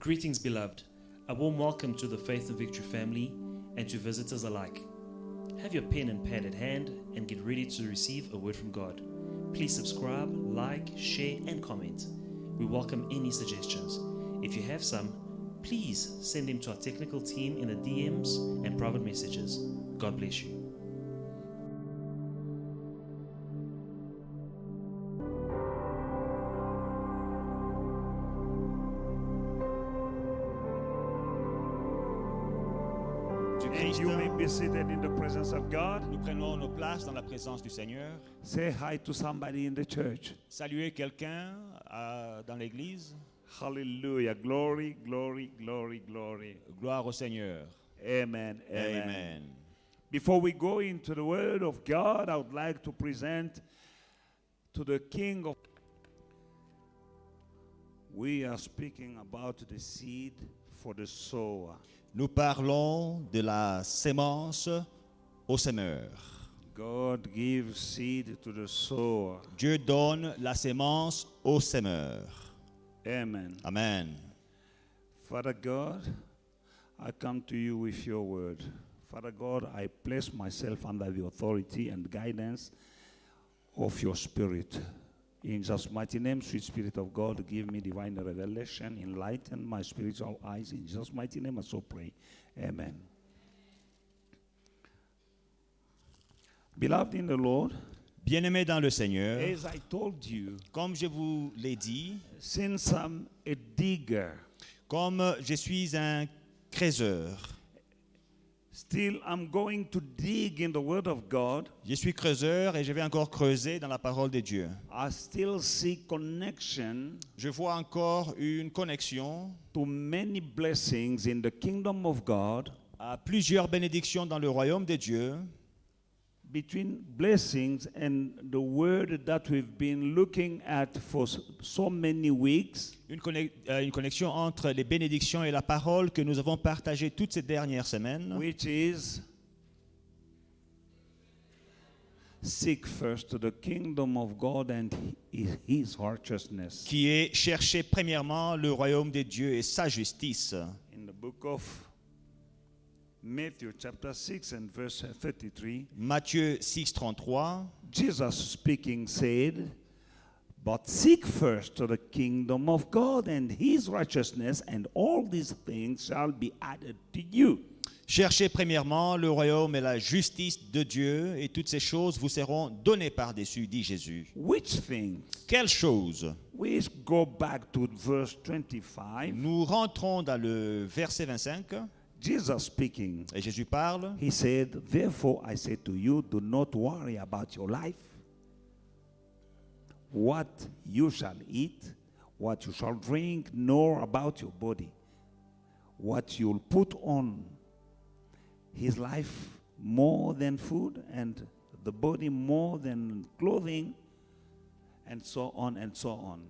Greetings, beloved. A warm welcome to the Faith and Victory family and to visitors alike. Have your pen and pad at hand and get ready to receive a word from God. Please subscribe, like, share, and comment. We welcome any suggestions. If you have some, please send them to our technical team in the DMs and private messages. God bless you. And you may be seated in the presence of God. Nous prenons nos places dans la présence du Seigneur. Say hi to somebody in the church. Saluer quelqu'un dans l'église. Hallelujah. Glory, glory, glory, glory. Gloire au Seigneur. Amen. Amen. Amen. Before we go into the Word of God, I would like to present to the King of... We are speaking about the seed for the sower. Nous parlons de la sémence au semeur. God gives seed to the sower. Dieu donne la sémence au semeur. Amen. Amen. Father God, I come to you with your word. Father God, I place myself under the authority and guidance of your spirit. In Jesus' mighty name, sweet Spirit of God, give me divine revelation, enlighten my spiritual eyes. In Jesus' mighty name, I so pray. Amen. Beloved in the Lord, Bien-aimés dans le Seigneur, as I told you, comme je vous l'ai dit, since I'm a digger, comme je suis un creuseur, still I'm going to dig in the Word of God. je suis creuseur et je vais encore creuser dans la parole de Dieu. I still see connection Je vois encore une connexion to many blessings in the kingdom of God, à plusieurs bénédictions dans le royaume de Dieu, between blessings and the word that we've been looking at for so many weeks, une connexion entre les bénédictions et la parole que nous avons partagée toutes ces dernières semaines, which is seek first the kingdom of God and his righteousness. qui est chercher premièrement le royaume de Dieu et sa justice. In the book of Matthew chapter 6 and verse 33, Matthieu 6,33, Jesus speaking said, but seek first the kingdom of God and his righteousness, and all these things shall be added to you. cherchez premièrement le royaume et la justice de Dieu et toutes ces choses vous seront données par-dessus, dit Jésus. Which things? Quelles choses? We go back to verse 25. Nous rentrons dans le verset 25 Jesus speaking, et Jésus parle. he said, therefore I say to you, do not worry about your life, what you shall eat, what you shall drink, nor about your body, what you'll put on. His life more than food, and the body more than clothing, and so on and so on.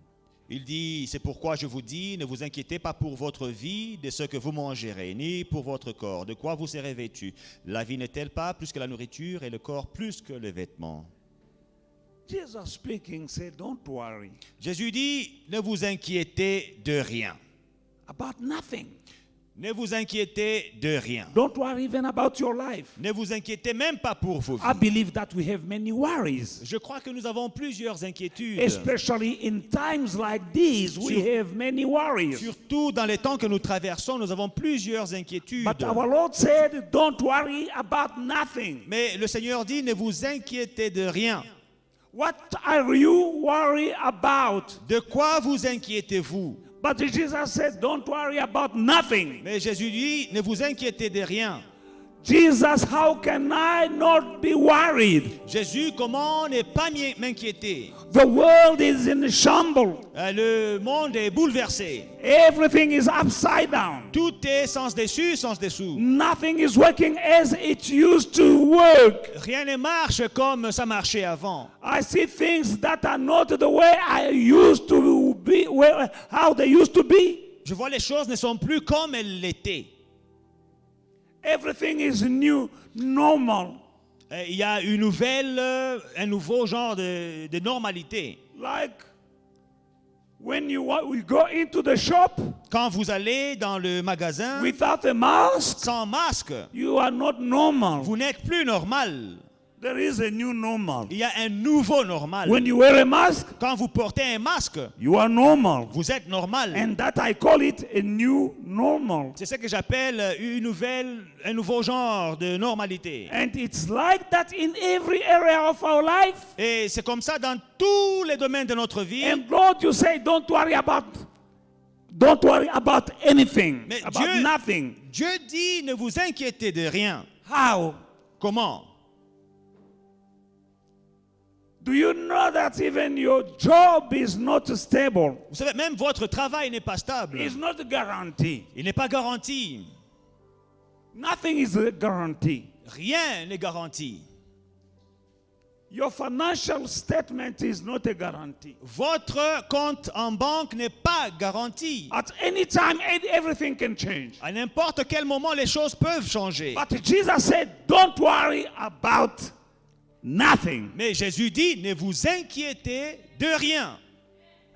Il dit, c'est pourquoi je vous dis, ne vous inquiétez pas pour votre vie, de ce que vous mangerez, ni pour votre corps, de quoi vous serez vêtus. La vie n'est-elle pas plus que la nourriture et le corps plus que les vêtements? Jesus speaking said, don't worry Jésus dit, ne vous inquiétez de rien. about nothing. Ne vous inquiétez de rien. Don't worry even about your life. Ne vous inquiétez même pas pour vos I vies. believe that we have many worries. Je crois que nous avons plusieurs inquiétudes. Especially in times like these, we have many worries. Surtout dans les temps que nous traversons, nous avons plusieurs inquiétudes. But our Lord said, don't worry about nothing. Mais le Seigneur dit, ne vous inquiétez de rien. What are you worried about? De quoi vous inquiétez-vous? But Jesus said, don't worry about nothing. Mais Jésus dit, ne vous inquiétez de rien. Jesus, how can I not be worried? Jésus, comment ne pas m'inquiéter? The world is in shambles. Le monde est bouleversé. Everything is upside down. Tout est sens dessus, sens dessous. Nothing is working as it used to work. Rien ne marche comme ça marchait avant. I see things that are not the way I used to be, how they used to be. Je vois les choses ne sont plus comme elles l'étaient. Everything is new, normal. Il y a une nouvelle, un nouveau genre de normalité. Like When we go into the shop Quand vous allez dans le magasin without a mask, sans masque, you are not normal. vous n'êtes plus normal. There is a new normal. Il y a un nouveau normal. When you wear a mask, Quand vous portez un masque, you are normal. vous êtes normal. And that I call it a new normal. C'est ce que j'appelle un nouveau genre de normalité. And it's like that in every area of our life. Et c'est comme ça dans tous les domaines de notre vie. And Lord, you say, don't worry about anything, Mais about Dieu- nothing. Dieu dit, ne vous inquiétez de rien. How? Comment? Do you know that even your job is not stable? Vous savez, même votre travail n'est pas stable. It's not a guarantee. Il n'est pas garanti. Nothing is a guarantee. Rien n'est garanti. Your financial statement is not a guarantee. Votre compte en banque n'est pas garanti. At any time, everything can change. À n'importe quel moment, les choses peuvent changer. But Jesus said, don't worry about nothing. Mais Jésus dit, ne vous inquiétez de rien.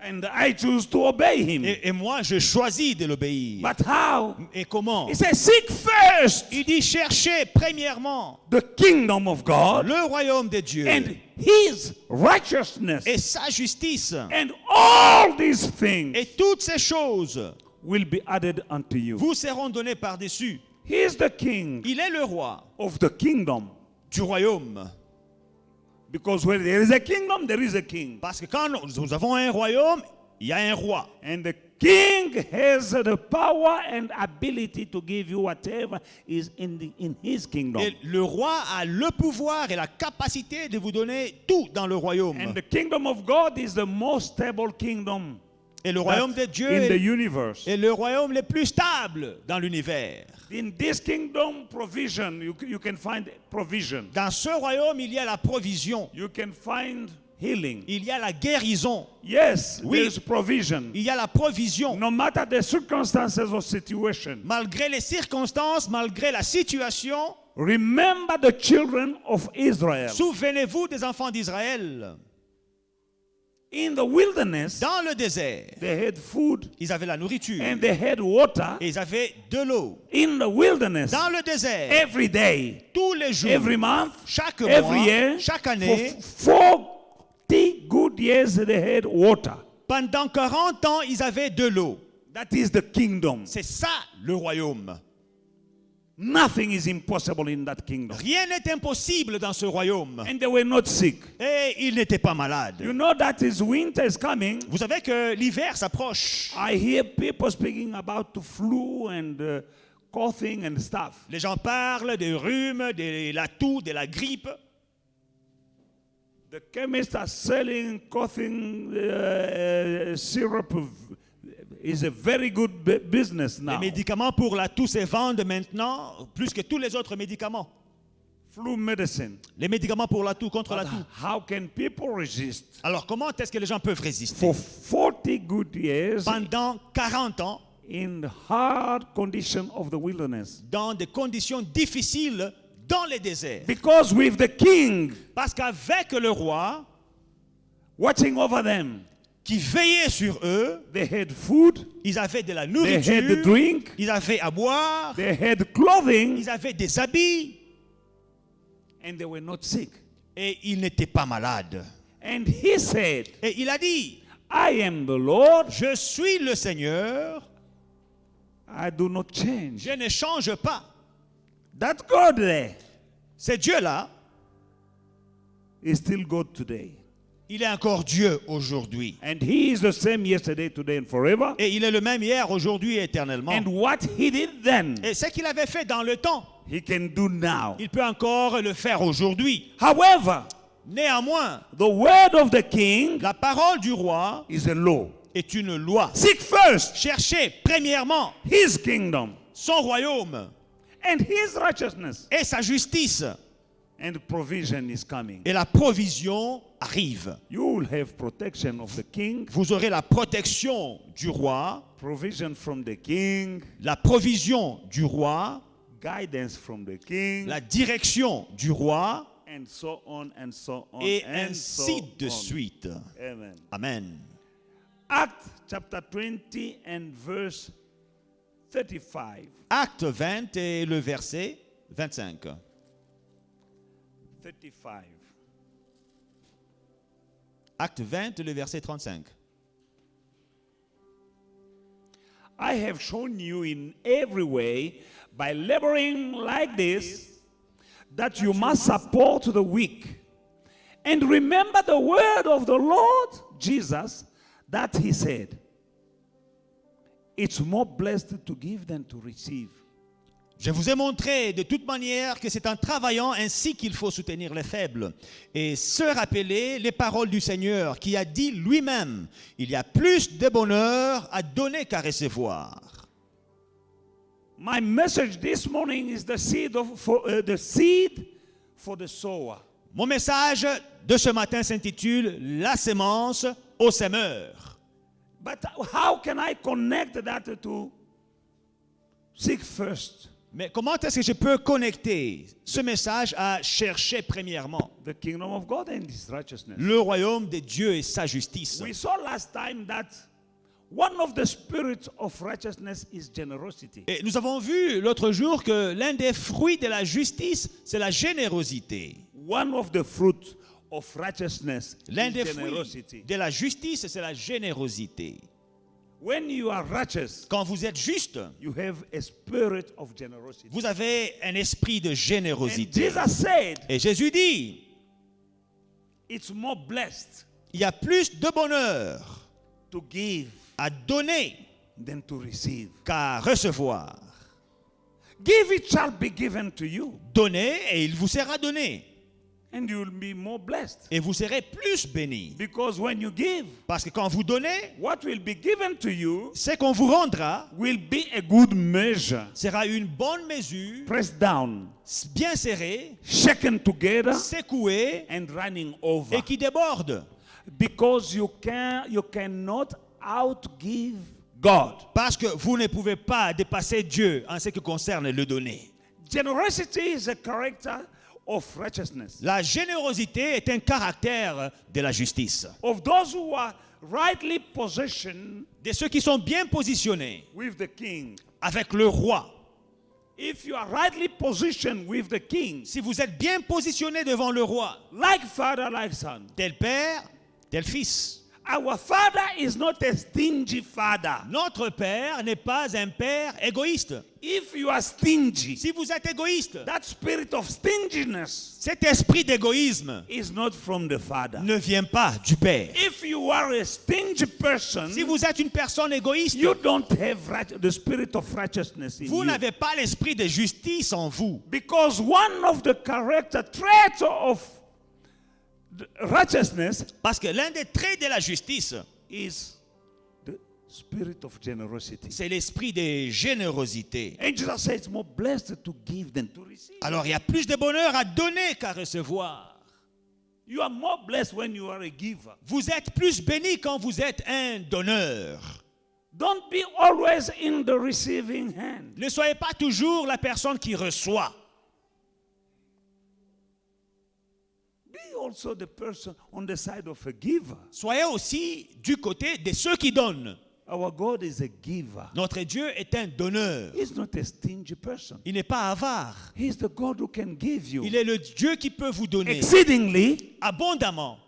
And I choose to obey him. Et moi, je choisis de l'obéir. But how? Et comment? He says, seek first Il dit, cherchez premièrement the kingdom of God le royaume de Dieu and his righteousness. et sa justice. And all these things Et toutes ces choses will be added unto you. vous seront données par-dessus. He is the king Il est le roi of the kingdom. du royaume. Because where there is a kingdom, there is a king. Parce que quand nous avons un royaume, il y a un roi. And the king has the power and ability to give you whatever is in his kingdom. Et le roi a le pouvoir et la capacité de vous donner tout dans le royaume. And the kingdom of God is the most stable kingdom Et le royaume de Dieu in the est universe. le royaume le plus stable dans l'univers. In this kingdom, provision, you can find provision. Dans ce royaume, il y a la provision. You can find healing. Il y a la guérison. Yes, Oui. there's provision. Il y a la provision. No matter the circumstances or situation. Malgré les circonstances, malgré la situation, Remember the children of Israel. souvenez-vous des enfants d'Israël. In the wilderness, Dans le désert, they had food ils avaient la nourriture and they had water. et ils avaient de l'eau. In the wilderness, Dans le désert, every day, tous les jours, every month, chaque every mois, year, chaque année, for 40 good years they had water. pendant 40 ans, ils avaient de l'eau. That is the kingdom. C'est ça le royaume. Nothing is impossible in that kingdom. Rien n'est impossible dans ce royaume. And they were not sick. Et ils n'étaient pas malades. You know that is winter is coming. Vous savez que l'hiver s'approche. I hear people speaking about the flu and coughing and stuff. Les gens parlent des rhumes, de la toux, de la grippe. The chemists are selling coughing syrup. Is a very good business now. Les médicaments pour la toux se vendent maintenant plus que tous les autres médicaments. Flu medicine. Les médicaments pour la toux, contre la But toux. how can people resist? Alors comment est-ce que les gens peuvent résister? For 40 good years Pendant 40 ans, in the hard condition of the wilderness. dans des conditions difficiles dans les déserts. Because with the king Parce qu'avec le roi watching over them, qui veillait sur eux, they had food, ils avaient de la they nourriture, had drink, ils avaient à boire, they had clothing, ils avaient des habits and they were not sick. et ils n'étaient pas malades. And he said, Et il a dit, I am the Lord, je suis le Seigneur, I do not change. je ne change pas. That God there C'est Dieu-là, is still God today. il est encore Dieu aujourd'hui. And he is the same yesterday, today, and forever. Et il est le même hier, aujourd'hui et éternellement. And what he did then, Et ce qu'il avait fait dans le temps, he can do now. il peut encore le faire aujourd'hui. However, Néanmoins, the word of the king la parole du roi is a law. est une loi. Seek first Cherchez premièrement his kingdom son royaume and his righteousness, et sa justice. and provision is coming. Et la provision arrive. You will have protection of the king, Vous aurez la protection du roi, provision from the king, la provision du roi, guidance from the king, la direction du roi, and so on and so on et and ainsi so de on. suite. Amen. Amen. Acts chapter 20 and verse 35. Acte 20 et le verset 25. 35. Acte 20 et le verset 35. I have shown you in every way, by laboring like this, that you must support the weak. And remember the word of the Lord Jesus that he said, it's more blessed to give than to receive. Je vous ai montré de toute manière que c'est en travaillant ainsi qu'il faut soutenir les faibles et se rappeler les paroles du Seigneur qui a dit lui-même, il y a plus de bonheur à donner qu'à recevoir. My message this morning is the seed for the sower. Mon message de ce matin s'intitule La sémence au semeur. But how can I connect that to seek first Mais comment est-ce que je peux connecter ce message à chercher premièrement the kingdom of God and his righteousness? le royaume de Dieu et sa justice? We saw last time that one of the spirits of righteousness is generosity. Et nous avons vu l'autre jour que l'un des fruits de la justice, c'est la générosité. One of the fruits of righteousness L'un is des fruits generosity. de la justice, c'est la générosité. When you are righteous, Quand vous êtes juste, you have a spirit of generosity. vous avez un esprit de And générosité. Jesus said, Et Jésus dit, it's more blessed il y a plus de bonheur to give à donner than to receive. qu'à recevoir. Give, it shall be given to you, Donnez et il vous sera donné. and you will be more blessed. Et vous serez plus bénis. Because when you give, Parce que quand vous donnez, what will be given to you ce qu'on vous rendra will be a good measure, sera une bonne mesure, pressed down, bien serrée, shaken together, secouée and running over. et qui déborde. Because you cannot outgive God. Parce que vous ne pouvez pas dépasser Dieu en ce qui concerne le donner. Generosity is a character of righteousness. La générosité est un caractère de la justice. Of those who are rightly positioned De ceux qui sont bien positionnés with the king. avec le roi. If you are rightly positioned with the king, Si vous êtes bien positionné devant le roi, like father, like son. tel père, tel fils. Our father is not a stingy father. Notre père n'est pas un père égoïste. If you are stingy, Si vous êtes égoïste, that spirit of stinginess cet esprit d'égoïsme is not from the father. ne vient pas du père. If you are a stingy person, Si vous êtes une personne égoïste, you don't have the spirit of righteousness in vous you. n'avez pas l'esprit de justice en vous. Because one of the character traits of the righteousness Parce que l'un des traits de la justice, is the spirit of generosity. c'est l'esprit de générosité. And Jesus says it's more blessed to give than to receive. Alors il y a plus de bonheur à donner qu'à recevoir. You are more blessed when you are a giver. Vous êtes plus béni quand vous êtes un donneur. Don't be always in the receiving hand. Ne soyez pas toujours la personne qui reçoit. Be also the person on the side of a giver. Soyez aussi du côté de ceux qui donnent. Our God is a giver. Notre Dieu est un donneur. He's not a stingy person. Il n'est pas avare. He's the God who can give you Il est le Dieu qui peut vous donner exceedingly, abondamment,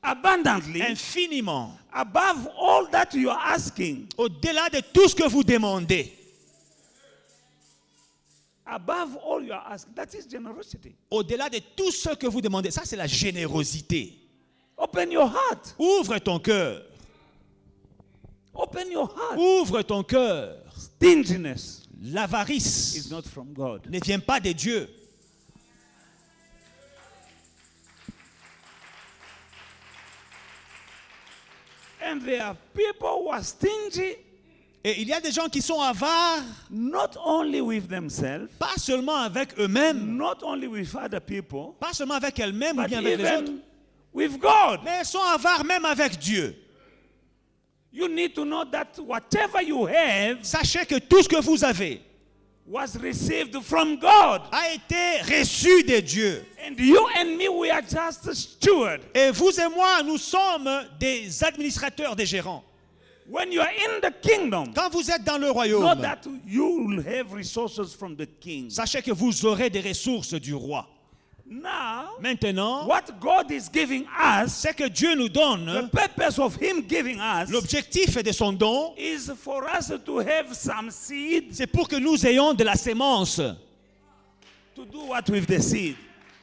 abundantly, infiniment, above all that you are asking. au-delà de tout ce que vous demandez. Above all you are asking. That is generosity. Au-delà de tout ce que vous demandez. Ça, c'est la générosité. Open your heart. Ouvre ton cœur. Open your heart. Ouvre ton cœur. Stinginess is L'avarice not from God. ne vient pas de Dieu. And there are people who are stingy Et il y a des gens qui sont avares, not only with themselves, pas seulement avec eux-mêmes, not only with other people, pas seulement avec elles-mêmes ou but bien avec les autres, even with God. mais elles sont avares même avec Dieu. You need to know that whatever you have, Sachez que tout ce que vous avez, was received from God. a été reçu de Dieu. And you and me, we are just stewards. Et vous et moi, nous sommes des administrateurs, des gérants. When you are in the kingdom, Quand vous êtes dans le know royaume, that you will have resources from the king. sachez que vous aurez des ressources du roi. Now, Maintenant, what God is giving us, c'est que Dieu nous the donne, purpose of Him giving us, l'objectif de son don, is for us to have some seed c'est pour que nous ayons de la sémence. to do what with the seed.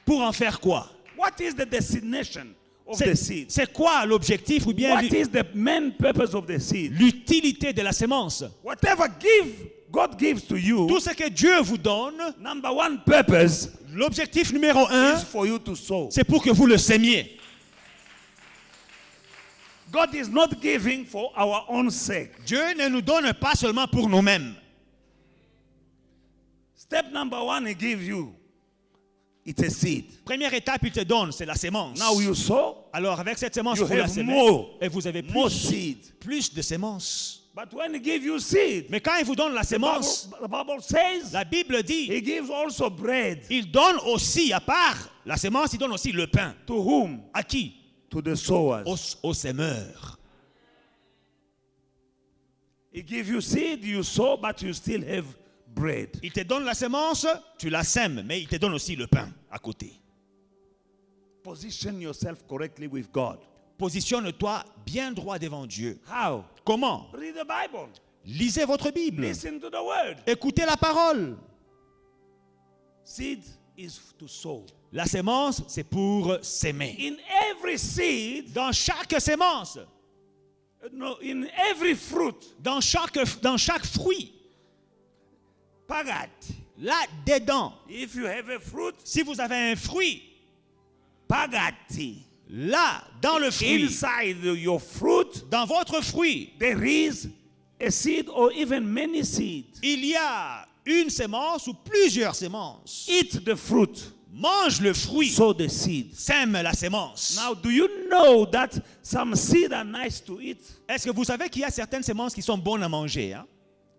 Pour en faire quoi? What is the destination of the seed? C'est quoi l'objectif ou bien What is the main purpose of the seed? l'utilité de la sémence? Whatever God gives to you, Tout ce que Dieu vous donne, number one purpose l'objectif numéro un, is for you to sow. c'est pour que vous le sémiez. God is not giving for our own sake. Dieu ne nous donne pas seulement pour nous-mêmes. Step number one, He gives you. It's a seed. Première étape, il te donne, c'est la sémence. Now you sow, Alors avec cette sémence, you vous la have sémez more, et vous avez more plus, seed. plus de sémences. But when He gives you seed, Mais quand il vous donne la sémence, the Bible says la Bible dit, He gives also bread. il donne aussi, à part la sémence, il donne aussi le pain. To whom? À qui? To the sowers. Aux sémeurs. He gives you seed, you sow, but you still have bread. Il te donne la sémence, tu la sèmes, mais il te donne aussi le pain à côté. Position yourself correctly with God. Positionne-toi bien droit devant Dieu. How? Comment? Read the Bible. Lisez votre Bible. Listen to the word. Écoutez la parole. Seed is to sow. La sémence, c'est pour s'aimer. In every seed, Dans chaque sémence, no, in every fruit, dans chaque fruit, pagat. là-dedans, If you have a fruit, si vous avez un fruit, pagati. là, dans le fruit, Inside your fruit, dans votre fruit, there is a seed or even many seeds. il y a une sémence ou plusieurs sémences. Eat the fruit, Mange le fruit, sow the seed. sème la sémence. Now, do you know that some seeds are nice to eat? Est-ce que vous savez qu'il y a certaines sémences qui sont bonnes à manger, hein?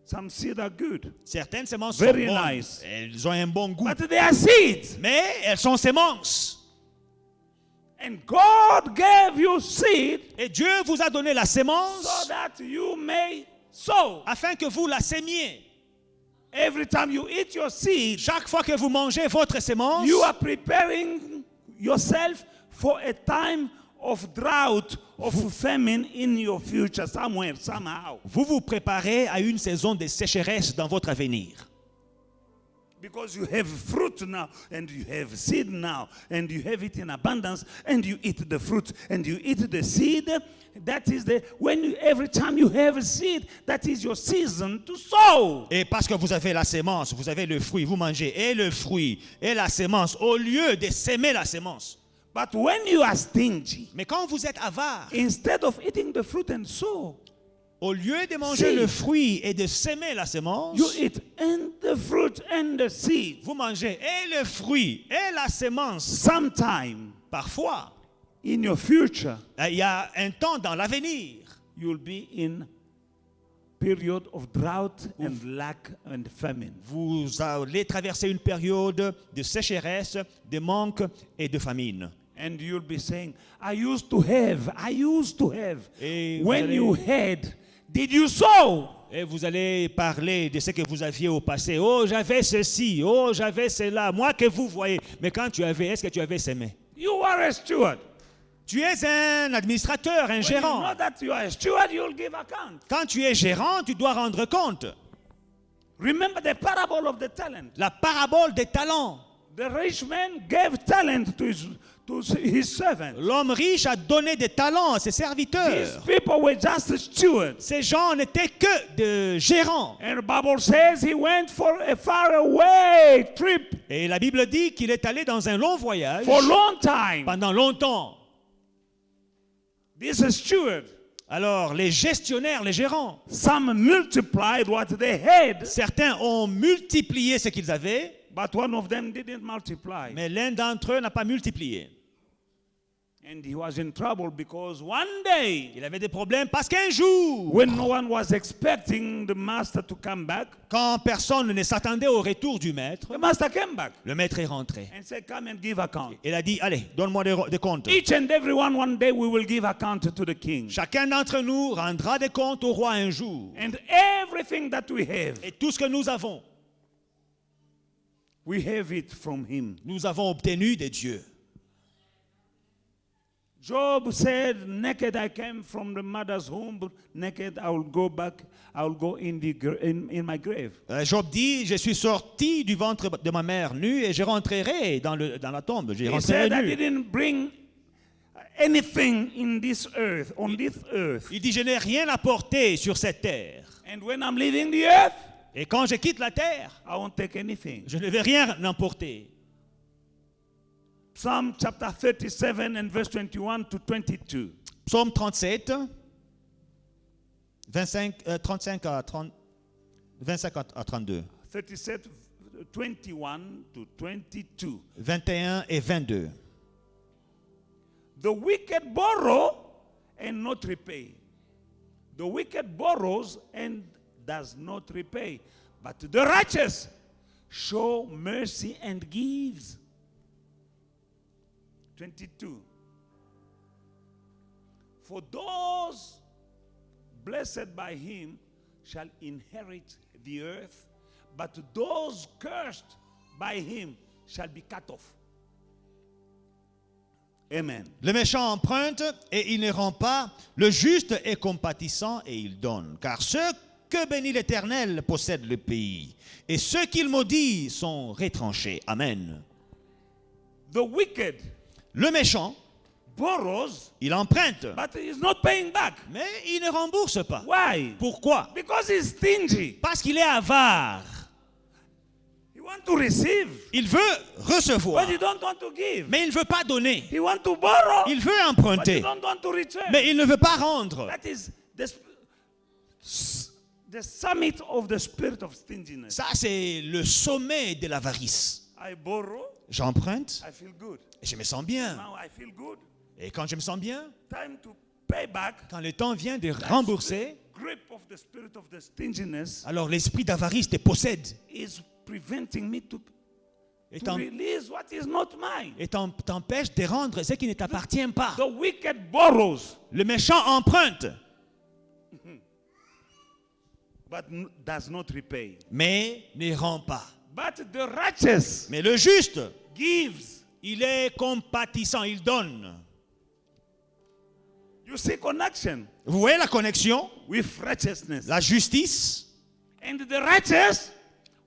Some seeds are good. Certaines sémences Very sont bonnes. nice. Elles ont un bon goût. But they are seeds. Mais elles sont sémences. And God gave you seed Et Dieu vous a donné la so sémence that you may sow. afin que vous la sémiez. Every time you eat your seed, Chaque fois que vous mangez votre sémence, you are preparing yourself for a time of drought, of famine in your future, somewhere, somehow. vous vous préparez à une saison de sécheresse dans votre avenir. Because you have fruit now, and you have seed now, and you have it in abundance, and you eat the fruit, and you eat the seed. That is every time you have a seed, that is your season to sow. Et parce que vous avez la sémence, vous avez le fruit, vous mangez et le fruit et la sémence au lieu de s'aimer la sémence. But when you are stingy, Mais quand vous êtes avare, instead of eating the fruit and sow, au lieu de manger Seed. le fruit et de s'aimer la sémence, you eat and the fruit and the seed. vous mangez et le fruit et la sémence. Sometime Parfois, in your future, il y a un temps dans l'avenir, you'll be in period of drought and lack and famine. vous allez traverser une période de sécheresse, de manque et de famine. And you'll be saying, I used to have. Et When vous allez- you had, did you sow? Et vous allez parler de ce que vous aviez au passé. Oh, j'avais ceci. Oh, j'avais cela. Moi que vous voyez. Mais quand tu avais, est-ce que tu avais sémé? You are a steward. Tu es un administrateur, un When you gérant. know that you are a steward, you'll give account. Quand tu es gérant, tu dois rendre compte. Remember the parable of the talent. La parabole des talents. The rich man gave talent to his servant. L'homme riche a donné des talents à ses These serviteurs. people were just stewards. Ces gens n'étaient que de gérants. And the Bible says he went for a faraway trip Et la Bible dit qu'il est allé dans un long voyage for a long time. pendant longtemps. This steward, Alors, les gestionnaires, les gérants, some multiplied what they had, certains ont multiplié ce qu'ils avaient, but one of them didn't multiply. mais l'un d'entre eux n'a pas multiplié. And he was in trouble because one day, Il avait des problèmes parce qu'un jour, when no one was expecting the master to come back, quand personne ne s'attendait au retour du maître, the master came back le maître est rentré. and said, come and give account. Il a dit, allez, donne-moi des comptes. Each and every one day we will give account to the king. Chacun d'entre nous rendra des comptes au roi un jour. And everything that we have Et tout ce que nous avons it from him. nous avons obtenu de Dieu. Job said, naked I came from the mother's womb, but naked I will go back, I will go in my grave. Job dit, je suis sorti du ventre de ma mère nue et je rentrerai dans la tombe. Je He rentrerai said, I nu. didn't bring anything in this earth, on this earth. Il dit, je n'ai rien apporté sur cette terre. And when I'm leaving the earth, Et quand je quitte la terre, I won't take anything. je ne vais rien emporter. Psalm chapter 37 and verse 21 to 22. Psaume 37, 35 à 30, 25 à 32, 37, 21 to 22. 21 et 22. The wicked borrow and not repay. The wicked borrows and does not repay. But the righteous show mercy and gives. 22. For those blessed by him shall inherit the earth, but those cursed by him shall be cut off. Amen. Le méchant emprunte et il ne rend pas. Le juste est compatissant et il donne. Car ceux que bénit l'Éternel possèdent le pays. Et ceux qu'il maudit sont retranchés. Amen. The wicked Le méchant, borrows, il emprunte, but he is not paying back. mais il ne rembourse pas. Why? Pourquoi? Because he's stingy. Parce qu'il est avare. He wants to receive, Il veut recevoir, but he don't want to give. mais il ne veut pas donner. He wants to borrow, Il veut but he emprunter, don't want to return. mais il ne veut pas rendre. That is the summit of the spirit of stinginess. Ça, c'est le sommet de l'avarice. I borrow, J'emprunte I feel good. et je me sens bien. Now I feel good. Et quand je me sens bien, Time to pay back. quand le temps vient de rembourser, Grip of the spirit of the stinginess alors l'esprit d'avarice te possède is preventing me to et release what is not mine. t'empêche de rendre ce qui ne t'appartient pas. The wicked borrows, Le méchant emprunte, but does not repay. mais ne rend pas. But the righteous Mais le juste, gives. il est compatissant, il donne. You see connection Vous voyez la connexion? with righteousness. La justice And the righteous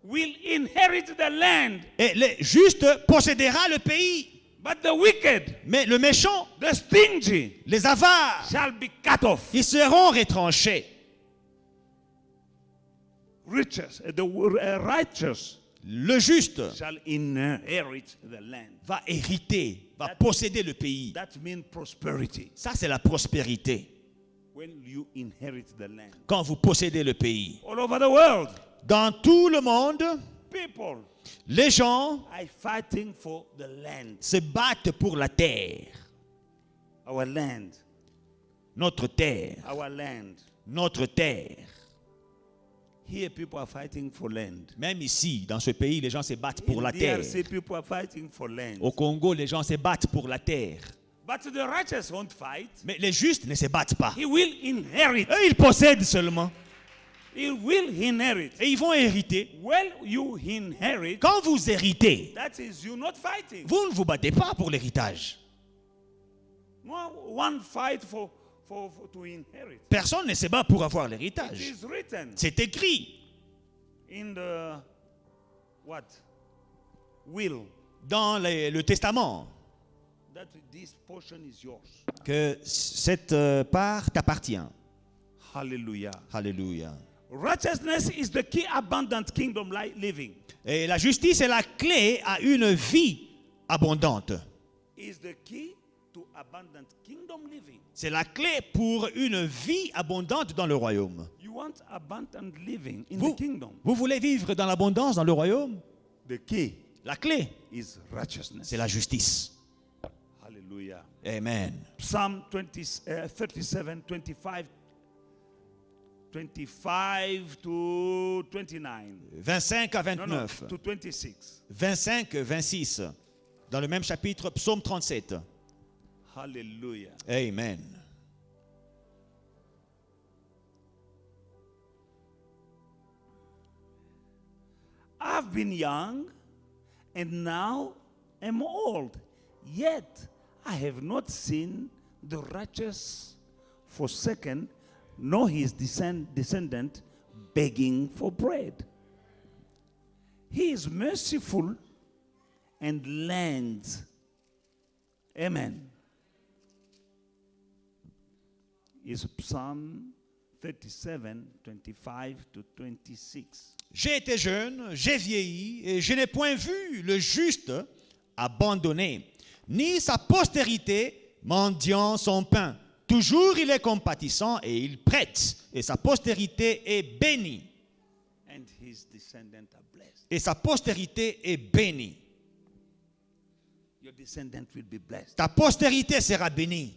will inherit the land. et le juste possédera le pays. But the wicked, Mais le méchant, the stingy, les avares, shall be cut off. ils seront retranchés. Righteous Le juste shall inherit the land. va hériter, va posséder le pays. That means prosperity. Ça, c'est la prospérité. When you inherit the land. Quand vous possédez le pays. All over the world, Dans tout le monde, people les gens are fighting for the land. se battent pour la terre. Our land. Notre terre. Our land. Notre terre. Here people are fighting for land. Même ici, dans ce pays, les gens se battent pour la In terre. DRC, people are fighting for land. Au Congo, les gens se battent pour la terre. But the righteous won't fight. Mais les justes ne se battent pas. He will inherit. Eux, ils possèdent seulement. He will inherit. Et ils vont hériter. When you inherit, Quand vous héritez, that is you not fighting. vous ne vous battez pas pour l'héritage. No one fight for to inherit. Personne ne se bat pour avoir It l'héritage. is written C'est écrit in the what? Will dans le testament that this portion is yours. que cette part t'appartient. Hallelujah. Alléluia. Righteousness is the key abundant kingdom living. Et la justice est la clé à une vie abondante. Is the key to abundant kingdom living. C'est la clé pour une vie abondante dans le royaume. You want abundant living in Vous, the kingdom. vous voulez vivre dans l'abondance dans le royaume? The key La clé, is righteousness. c'est la justice. Hallelujah. Hallelujah. Amen. Psalm 37, 25 to 29. 25 à No, no, 29. to 26. 25, 26. Dans le même chapitre, psaume 37. Hallelujah. Amen. I've been young and now am old, yet I have not seen the righteous forsaken, nor his descendant begging for bread. He is merciful and lends. Amen. Is Psalm 37, 25 to 26. J'ai été jeune, j'ai vieilli, et je n'ai point vu le juste abandonné, ni sa postérité mendiant son pain. Toujours il est compatissant et il prête, et sa postérité est bénie. And his descendants are blessed. Et sa postérité est bénie. Your descendant will be blessed. Ta postérité sera bénie.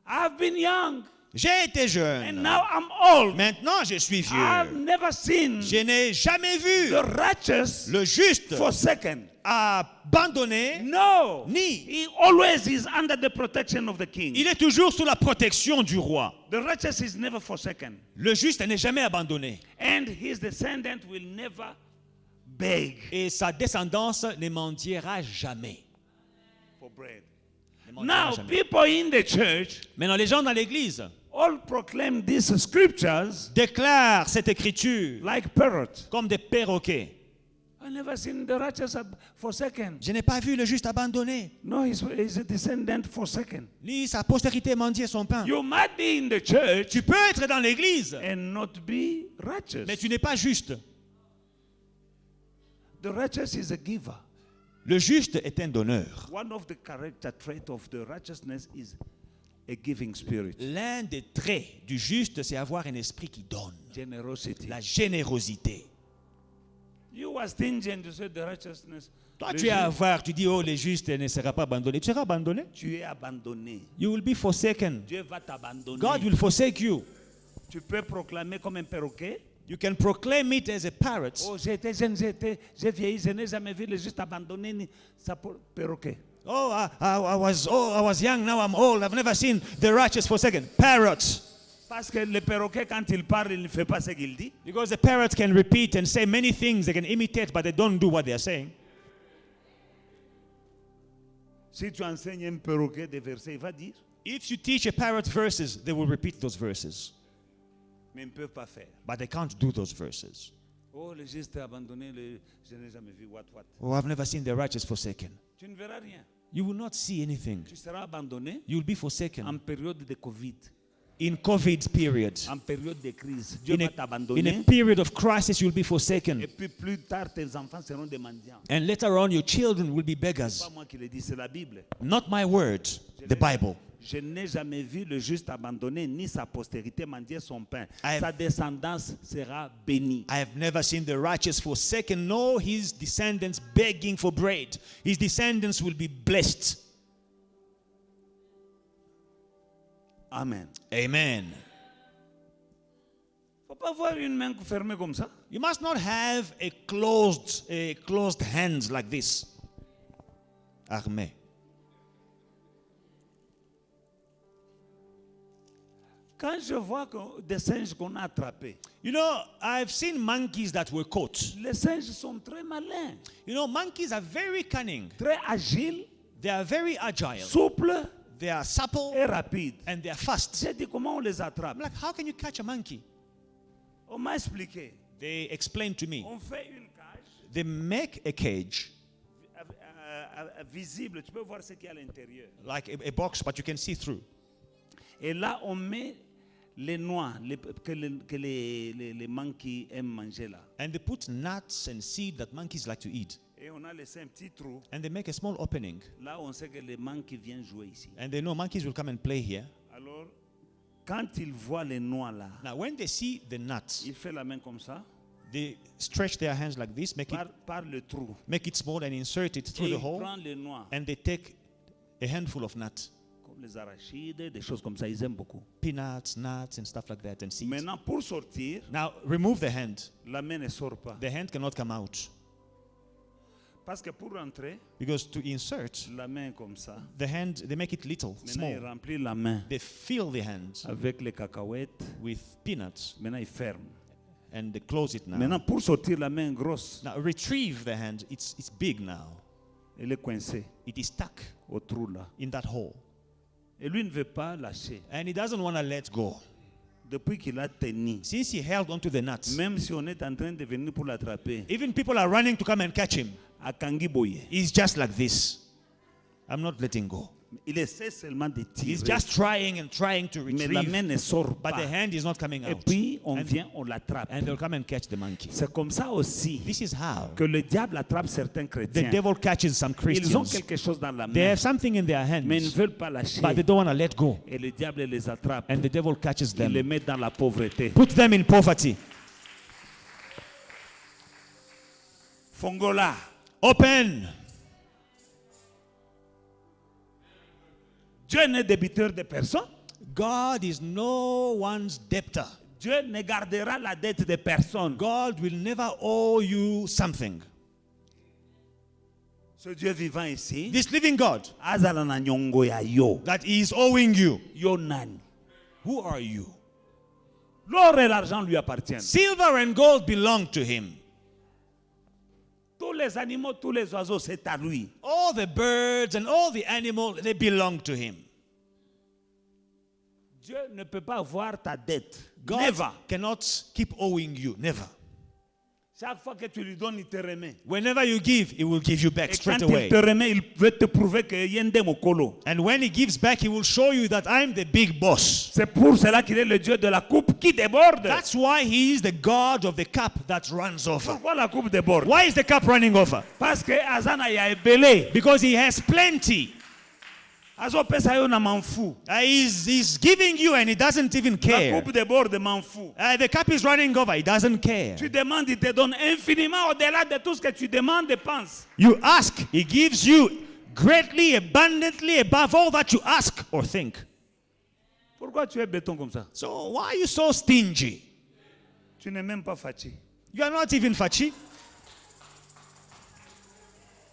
I've been young J'ai été and jeune. now I'm old. Maintenant, je suis I've vieux. never seen Je n'ai jamais vu the righteous le juste forsaken. abandonné, No. ni. He always is under the protection of the king. Il est toujours sous la protection du roi. The righteous is never forsaken. Le juste n'est jamais abandonné. And his descendant will never beg Et sa descendance ne mendiera jamais. for bread. Ne mendiera Now, jamais. people in the church Maintenant, les gens dans l'église all proclaim these scriptures déclarent cette écriture like parrots. comme des perroquets. I never seen the righteous forsaken. Je n'ai pas vu le juste abandonné, No, his descendant forsaken. ni sa postérité mendier son pain. You might be in the church Tu peux être dans l'église, and not be righteous. mais tu n'es pas juste. The righteous is a giver. Le juste est un donneur. One of the character traits of the righteousness is a giving spirit. L'un des traits du juste, c'est avoir un esprit qui donne. Generosity. La générosité. You were stingy and you said the righteousness. Toi, Le tu es juste, avare, tu dis, oh, le juste ne sera pas abandonné. Tu seras abandonné. tu es abandonné. You will be forsaken. Dieu va t'abandonner. God will forsake you. Tu peux proclamer comme un perroquet. You can proclaim it as a parrot. Oh, j'ai été jeune, j'ai vieilli, je n'ai jamais vu le juste abandonné ni ça perroquet. Oh, I was young, now I'm old. I've never seen the righteous forsaken. Parrots. Parce que le perroquet, quand il parle, il ne fait pas ce qu'il dit. Because the parrots can repeat and say many things. They can imitate, but they don't do what they are saying. Si tu enseignes un perroquet des versets, il va dire, If you teach a parrot verses, they will repeat those verses. mais ils ne peuvent pas faire. But they can't do those verses. Oh, le juste abandonné, je n'ai jamais vu, what. Oh, I've never seen the righteous forsaken. Tu ne verras rien. You will not see anything. Tu seras abandonné You will be forsaken. en période de Covid, In COVID period. en période de crise. Dieu In va a t'abandonner. period of crisis, you will be forsaken. Et puis plus tard, tes enfants seront des mendiants. And later on, your children will be beggars. Pas moi qui le dis, c'est la Bible. Not my word, the Bible. Je n'ai jamais vu le juste abandonné, ni sa postérité mendier son pain. I have- Sa descendance sera bénie. I have never seen the righteous forsaken, nor his descendants begging for bread. His descendants will be blessed. Amen. Amen. Faut pas voir une main fermée comme ça. You must not have a closed hands like this. Armé. Quand je vois des singes qu'on a attrapés, You know, I've seen monkeys that were caught. les singes sont très malins, You know, monkeys are very cunning. très agiles, They are very agile. souples They are supple et rapides. and they are fast. J'ai dit comment on les attrape. I'm like, how can you catch a monkey? On m'a expliqué. They explained to me. On fait une cage They make a cage, visible, tu peux voir ce qu'il y a à l'intérieur. like a box, but you can see through. Et là, on met les noix que les monkeys aiment manger là. And they put nuts and seed that monkeys like to eat. Et on a laissé un petit trou. And they make a small opening. Là, on sait que les monkeys viennent jouer ici. And they know monkeys will come and play here. Alors, quand ils voient les noix là, Now, when they see the nuts, ils font la main comme ça, they stretch their hands like this, par le trou. make it small and insert it through Et the ils hole. prennent les noix. And they take a handful of nuts. Comme les arachides, des choses comme ça, ils aiment beaucoup. Peanuts, nuts, and stuff like that, and seeds. Maintenant, pour sortir, Now, remove the hand. la main ne sort pas. The hand cannot come out. Parce que pour rentrer, Because to insert, la main comme ça. the hand, they make it little, Maintenant, il small. remplit la main They fill the hand avec les cacahuètes. with peanuts, Maintenant, il ferme. and they close it now. Maintenant, pour sortir la main grosse, Now, retrieve the hand. It's big now. elle est coincée It is stuck au trou là. in that hole. Et lui ne veut pas lâcher. And he doesn't want to let go. Depuis qu'il a tenu, Since he held onto the nuts, même si on est en train de venir pour l'attraper, even people are running to come and catch him. à Kangi Boye, He's just like this. I'm not letting go. il essaie seulement de He's tirer. just trying and trying to Mais la main retrieve, ne sort but pas. the hand is not coming Et out. puis, on And- vient, on l'attrape. And they'll come and catch the monkey. C'est comme ça aussi This is how que le diable attrape certains the chrétiens. devil catches some Ils ont Christians. quelque chose dans la They main, have something in their mais ils ne hands, veulent pas lâcher. but they don't want to let go. Et le diable les attrape. And the devil catches Il les them. met dans la pauvreté. Put them in poverty. Fongola. Open. Dieu n'est débiteur de personne. God is no one's debtor. Dieu ne gardera la dette de personne. God will never owe you something. Ce Dieu vivant ici, This living God azala na nyongo ya yo. that is owing you. Yo nani? Who are you? L'or et l'argent lui appartiennent. Silver and gold belong to him. Tous les animaux, tous les oiseaux, c'est à lui. All the birds and all the animals, they belong to him. Dieu ne peut pas avoir ta dette. God Never. cannot keep owing you. Never. Chaque fois que tu lui donnes, il te remet. Whenever you give, he will give you back Et straight quand il away. te remet, il veut te prouver que yende mokolo. And when he gives back, he will show you that I'm the big boss. C'est pour cela qu'il est le Dieu de la coupe qui déborde. That's why he is the God of the cup that runs over. Pourquoi la coupe déborde? Why is the cup running over? Parce que Azana ya ebele. Because he has plenty. Azo pesa yo na manfu. He's giving you and he doesn't even La care. coupe déborde manfu. The cup is running over. He doesn't care. Tu demandes, il te donne infiniment au-delà de tout ce que tu demandes et penses. You ask, he gives you greatly, abundantly, above all that you ask or think. Pourquoi tu es béton comme ça? So why are you so stingy? Tu n'es même pas fatigué. You are not even fachi,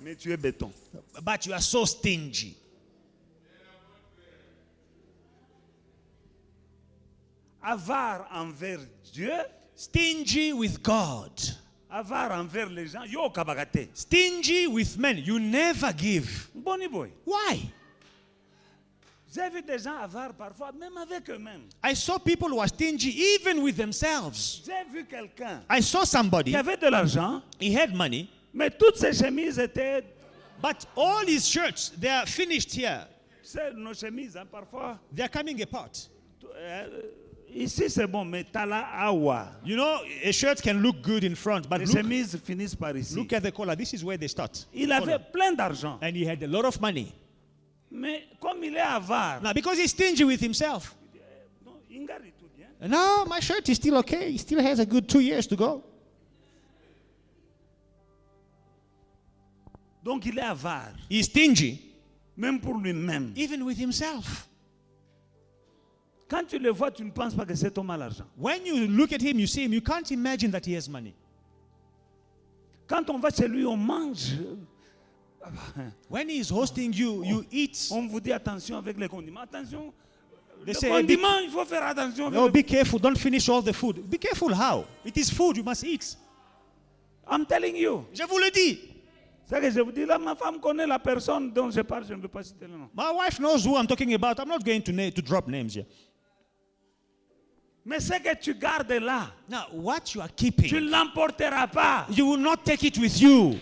Mais tu es béton. but you are so stingy. Avare envers Dieu, Stingy with God. avare envers les gens. Yo kabagate. Stingy with men. You never give. Boni boy. Why? J'ai vu des gens avares parfois, même avec eux-mêmes. I saw people who are stingy even with themselves. J'ai vu quelqu'un I saw somebody, qui avait de l'argent, he had money, mais toutes ses chemises étaient. but all his shirts, they are finished here. C'est nos chemises, hein, parfois. They are coming apart. Ici c'est bon, mais tala awa. You know, a shirt can look good in front, but Les look, chemises finissent par ici. look at the collar. This is where they start. Il avait plein d'argent, And he had a lot of money. mais comme il est avare, Now, because he's stingy with himself. non, ingari tout bien. No, my shirt is still okay. He still has a good 2 years to go. Donc il est avare, He's stingy même pour lui-même. even with himself. Quand tu le vois, tu ne penses pas que cet homme a l'argent. When you look at him, you see him, you can't imagine that he has money. Quand on va chez lui, on mange. When he's hosting you, you eat. On vous dit attention avec les condiments. Attention. They Les say, condiments, il faut faire attention avec No, les... be careful. Don't finish all the food. Be careful how? It is food. You must eat. I'm telling you. Je vous le dis. C'est que je vous dis là, ma femme connaît la personne dont je parle, je ne veux pas citer le nom. My wife knows who I'm talking about. I'm not going to drop names here. Mais ce que tu gardes là, Now, what you are tu keeping, ne l'emporteras pas. you will not take it with you.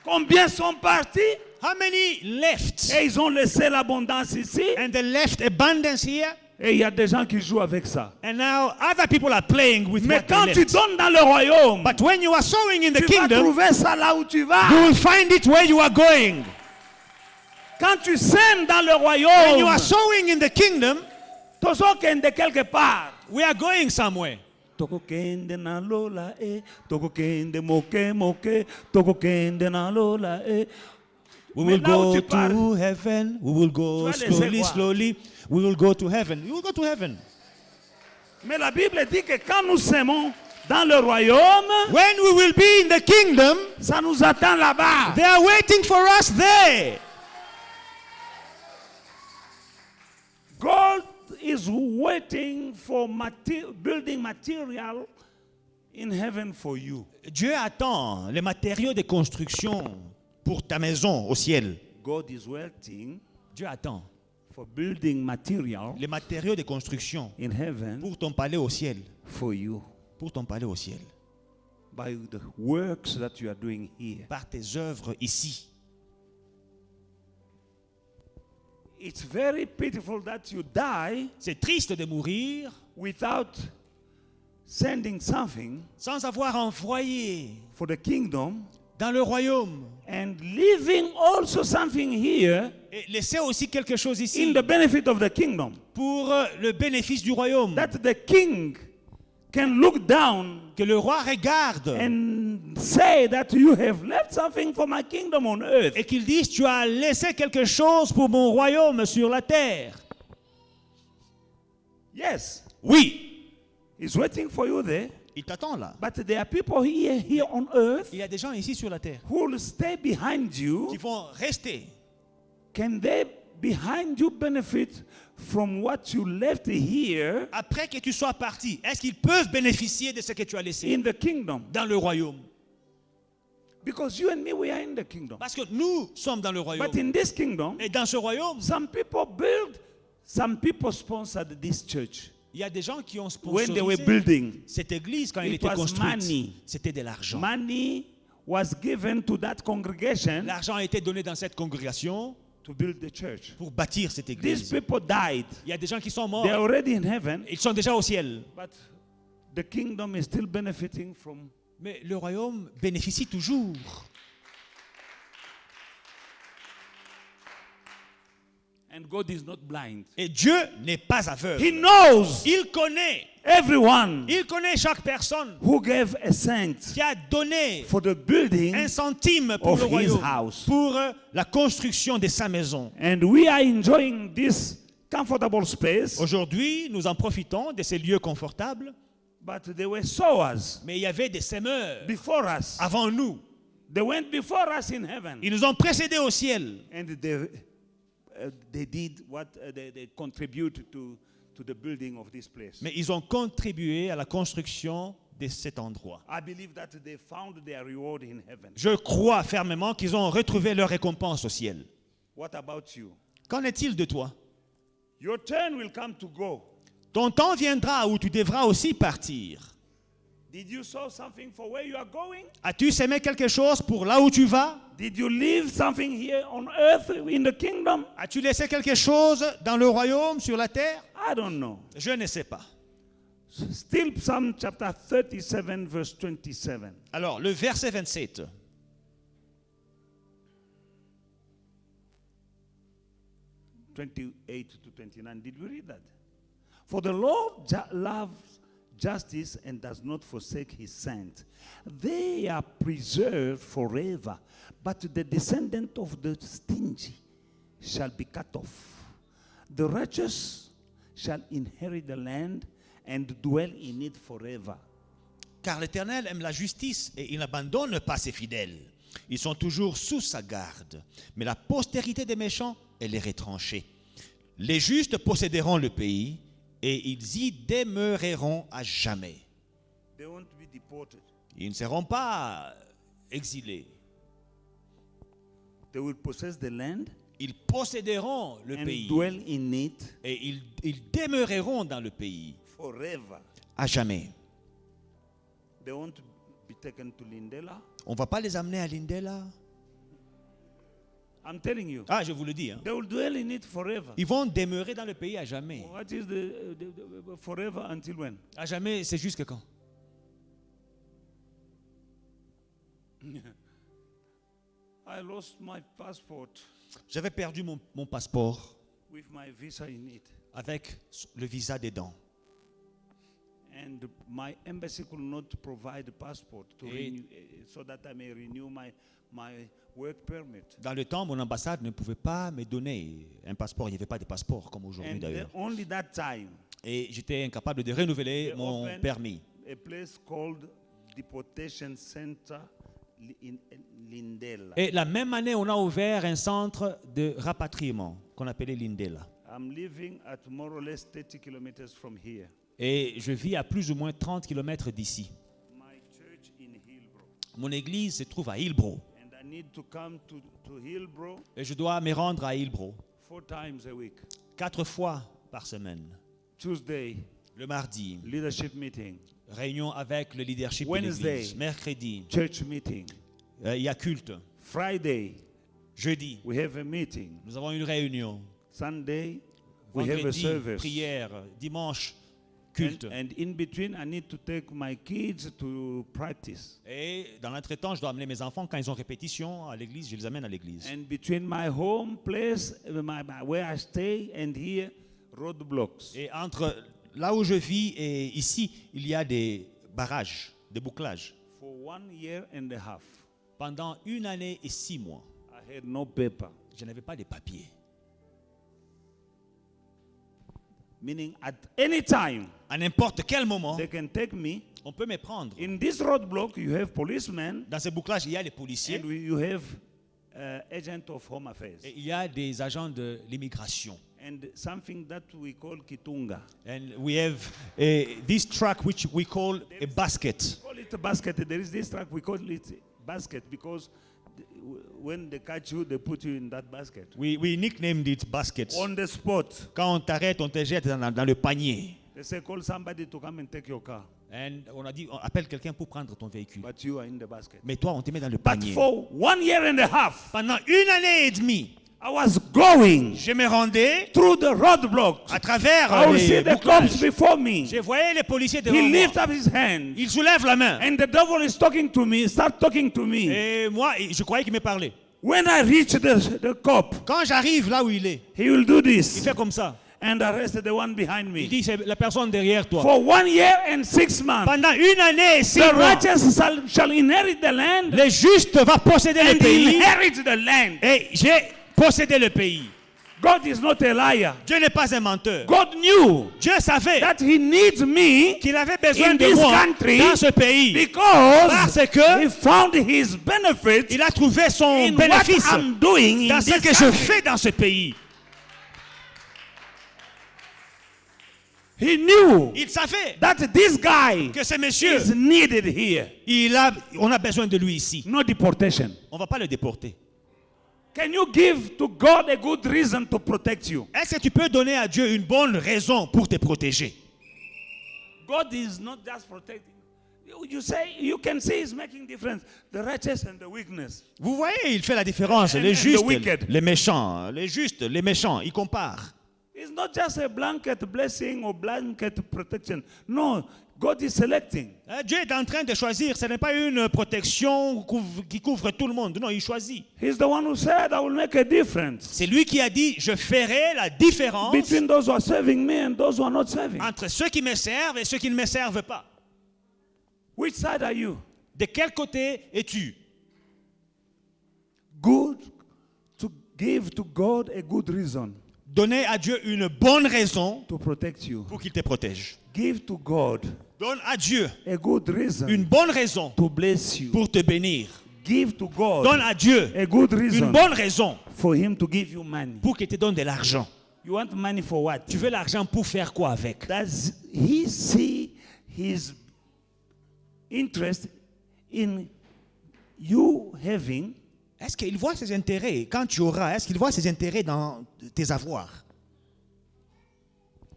Combien sont partis How many left? et ils ont laissé l'abondance ici. And they left abundance here. Et il y a des gens qui jouent avec ça. And now other people are playing with Mais what they quand tu left. donnes dans le royaume, But when you are sowing in the tu vas kingdom, trouver ça là où tu vas. you will find it where you are going. Quand tu sèmes dans le When you royaume, are sowing in the kingdom, tozokende quelque part. we are going somewhere. Tokokende na lola tokokende moke moke, tokokende na lola We Mais will là où go tu pars, to heaven. We will go Tu vas laisser slowly, voir. slowly. We will go to heaven. We will go to heaven. mais la Bible dit que quand nous serons dans le royaume, When we will be in the kingdom, ça nous attend là-bas. they are waiting for us there. God is waiting for building material in heaven for you. Dieu attend les matériaux de construction pour ta maison au ciel. God is waiting Dieu attend for building material les matériaux de construction in heaven pour ton palais au ciel. for you Pour ton palais au ciel. by the works that you are doing here. Par tes œuvres ici. It's very pitiful that you die C'est triste de mourir without sending something sans avoir envoyé for the kingdom dans le royaume. and leaving also something here Et laisser aussi quelque chose ici in the benefit of the kingdom. pour le bénéfice du royaume. That the king can look down Que le roi regarde and say that you have left something for my kingdom on earth. et qu'il dise tu as laissé quelque chose pour mon royaume sur la terre. Yes, Oui, he's waiting for you there. il t'attend là. But there are people here on earth Il y a des gens ici sur la terre who will stay behind you. qui vont rester. Can they behind you benefit from what you left here Après que tu sois parti, est-ce qu'ils peuvent bénéficier de ce que tu as laissé in the kingdom? dans le royaume? Because you and me, we are in the kingdom. Parce que nous sommes dans le royaume. But in this kingdom, Et dans ce royaume, some people sponsored this church il y a des gens qui ont when they were sponsorisé building. cette église quand elle It était was construite. money. C'était de l'argent. Money was given to that congregation L'argent a été donné dans cette congrégation to build the church. pour bâtir cette These église. people died. Il y a des gens qui sont They are morts. already in heaven, Ils sont déjà au ciel. but the kingdom is still benefiting from. Mais le royaume bénéficie toujours. And God is not blind. Et Dieu n'est pas aveugle. He knows Il connaît. everyone Il connaît chaque personne who gave a cent qui a donné for the building. un centime pour of le his royaume, house. pour la construction de sa maison. And we are enjoying this comfortable space, Aujourd'hui, nous en profitons de ces lieux confortables, but they were sowers mais il y avait des semeurs before us. avant nous. They went before us in heaven. Ils nous ont précédés au ciel. And they did what they contribute to the building of this place. Mais ils ont contribué à la construction de cet endroit. I believe that they found their reward in heaven. Je crois fermement qu'ils ont retrouvé leur récompense au ciel. What about you? Qu'en est-il de toi? Your turn will come to go. Ton temps viendra où tu devras aussi partir. Did you sow something for where you are going? As-tu semé quelque chose pour là où tu vas? Did you leave something here on earth in the kingdom? As-tu laissé quelque chose dans le royaume, sur la terre? I don't know. Je ne sais pas. Still Psalm chapter 37 verse 27. Alors, le verset 27. To 29. Did we read that? For the Lord loves justice and does not forsake his saints. They are preserved forever, but the descendant of the stingy shall be cut off. The righteous shall inherit the land and dwell in it forever. Car l'Éternel aime la justice et il n'abandonne pas ses fidèles. Ils sont toujours sous sa garde. Mais la postérité des méchants, elle est retranchée. Les justes posséderont le pays et ils y demeureront à jamais. They won't be deported. Ils ne seront pas exilés. They will possess the land Ils posséderont le and pays dwell in it et ils demeureront dans le pays forever. à jamais. They won't be taken to Lindela. On ne va pas les amener à Lindela. I'm telling you. Ah, je vous le dis. Hein. They will dwell in it forever. Ils vont demeurer dans le pays à jamais. What is the forever until when? À jamais, c'est jusque quand? I lost my passport J'avais perdu mon passeport with my visa in it. avec le visa dedans. And And my embassy could not provide a passport to Et- renew, so that I may renew my work permit. Dans le temps, mon ambassade ne pouvait pas me donner un passeport. Il n'y avait pas de passeport comme aujourd'hui And d'ailleurs. only that time, Et j'étais incapable de renouveler They mon opened permis. a place called Deportation Center in Lindela. Et la même année, on a ouvert un centre de rapatriement qu'on appelait Lindela. I'm living at more or less 30 kilometers from here. Et je vis à plus ou moins 30 km d'ici. My church in Hillbrow. Mon église se trouve à Hillbrow. And I need to come to Hillbrow Et je dois me rendre à Hillbrow 4 times a week. 4 fois par semaine. Tuesday, Le mardi, leadership meeting. réunion avec le leadership de Wednesday. l'église. Mercredi, Church meeting. il y a culte. Friday, Jeudi, we have a meeting. nous avons une réunion. Sunday, we have a Vendredi, service. prière. Dimanche, culte. And in between, I need to take my kids to practice. Et dans l'entretemps, je dois amener mes enfants quand ils ont répétition à l'église, je les amène à l'église. And between my home place, where I stay, and here, roadblocks. Et entre là où je vis et ici, il y a des barrages, des bouclages. For 1 year and a half, Pendant 1 année et 6 mois, I had no paper. je n'avais pas de papiers. Meaning, at any time, À n'importe quel moment, they can take me. on peut me prendre. In this roadblock, you have policemen Dans ces bouclages, il y a les policiers and you have agent of home affairs et il y a des agents de l'immigration. and something that we call kitunga. And we have this truck which we call a basket. Call it a basket. There is this truck, we call it basket because when they catch you, they put you in that basket. We nicknamed it basket. On the spot, Quand on t'arrête, on te jette dans le panier. they say, call somebody to come and take your car. And on a dit, on appelle quelqu'un pour prendre ton véhicule. But you are in the basket. Mais toi, on te met dans le But panier. for 1 year and a half, Pendant 1 année et demie, I was going je me rendais through the roadblocks. à travers I will see les the cops bouclages. before me. Je voyais les policiers devant He moi. lifts up his hand. Il soulève la main. And the devil is talking to me, start talking to me. Et moi, je croyais qu'il me parlait. When I reach the cop, Quand j'arrive là où il est, he will do il this fait comme ça. and arrest the one behind Il me. dit, c'est la personne derrière toi. For 1 year and 6 months, Pendant 1 année et 6 the mois, righteous shall inherit the land le juste va posséder le and pays. inherit the land. Et j'ai possédé le pays. God is not a liar. Dieu n'est pas un menteur. God knew Dieu savait that he needs me qu'il avait besoin in de this moi country dans ce pays. because Parce que he found his benefit il a trouvé son in what bénéfice I'm doing in dans ce this que je country. fais dans ce pays. He knew Il savait that this guy que ce monsieur, is needed here. on a besoin de lui ici. No deportation. On ne va pas le déporter. Can you give to God a good reason to protect you? Est-ce que tu peux donner à Dieu une bonne raison pour te protéger? God is not just protecting. You can see he's making difference. The righteous and the weakness. Vous voyez, il fait la différence. And Les the justes, wicked. les méchants. Les justes, les méchants. Il compare. It's not just a blanket blessing or blanket protection. No, God is selecting. Dieu est en train de choisir. Ce n'est pas une protection qui couvre tout le monde. Non, il choisit. He's the one who said, I will make a difference C'est lui qui a dit, je ferai la différence between those who are serving me and those who are not serving. entre ceux qui me servent et ceux qui ne me servent pas. Which side are you? De quel côté es-tu? Good to give to God a good reason Donner à Dieu une bonne raison to protect you. pour qu'il te protège. Give to God Donne à Dieu a good reason une bonne raison to bless you. pour te bénir. Give to God Donne à Dieu a good une reason bonne raison for him to give you money. pour qu'il te donne de l'argent. You want money for what? Tu veux l'argent pour faire quoi avec? Does he see his interest in you having Est-ce qu'il voit ses intérêts quand tu auras? Est-ce qu'il voit ses intérêts dans tes avoirs?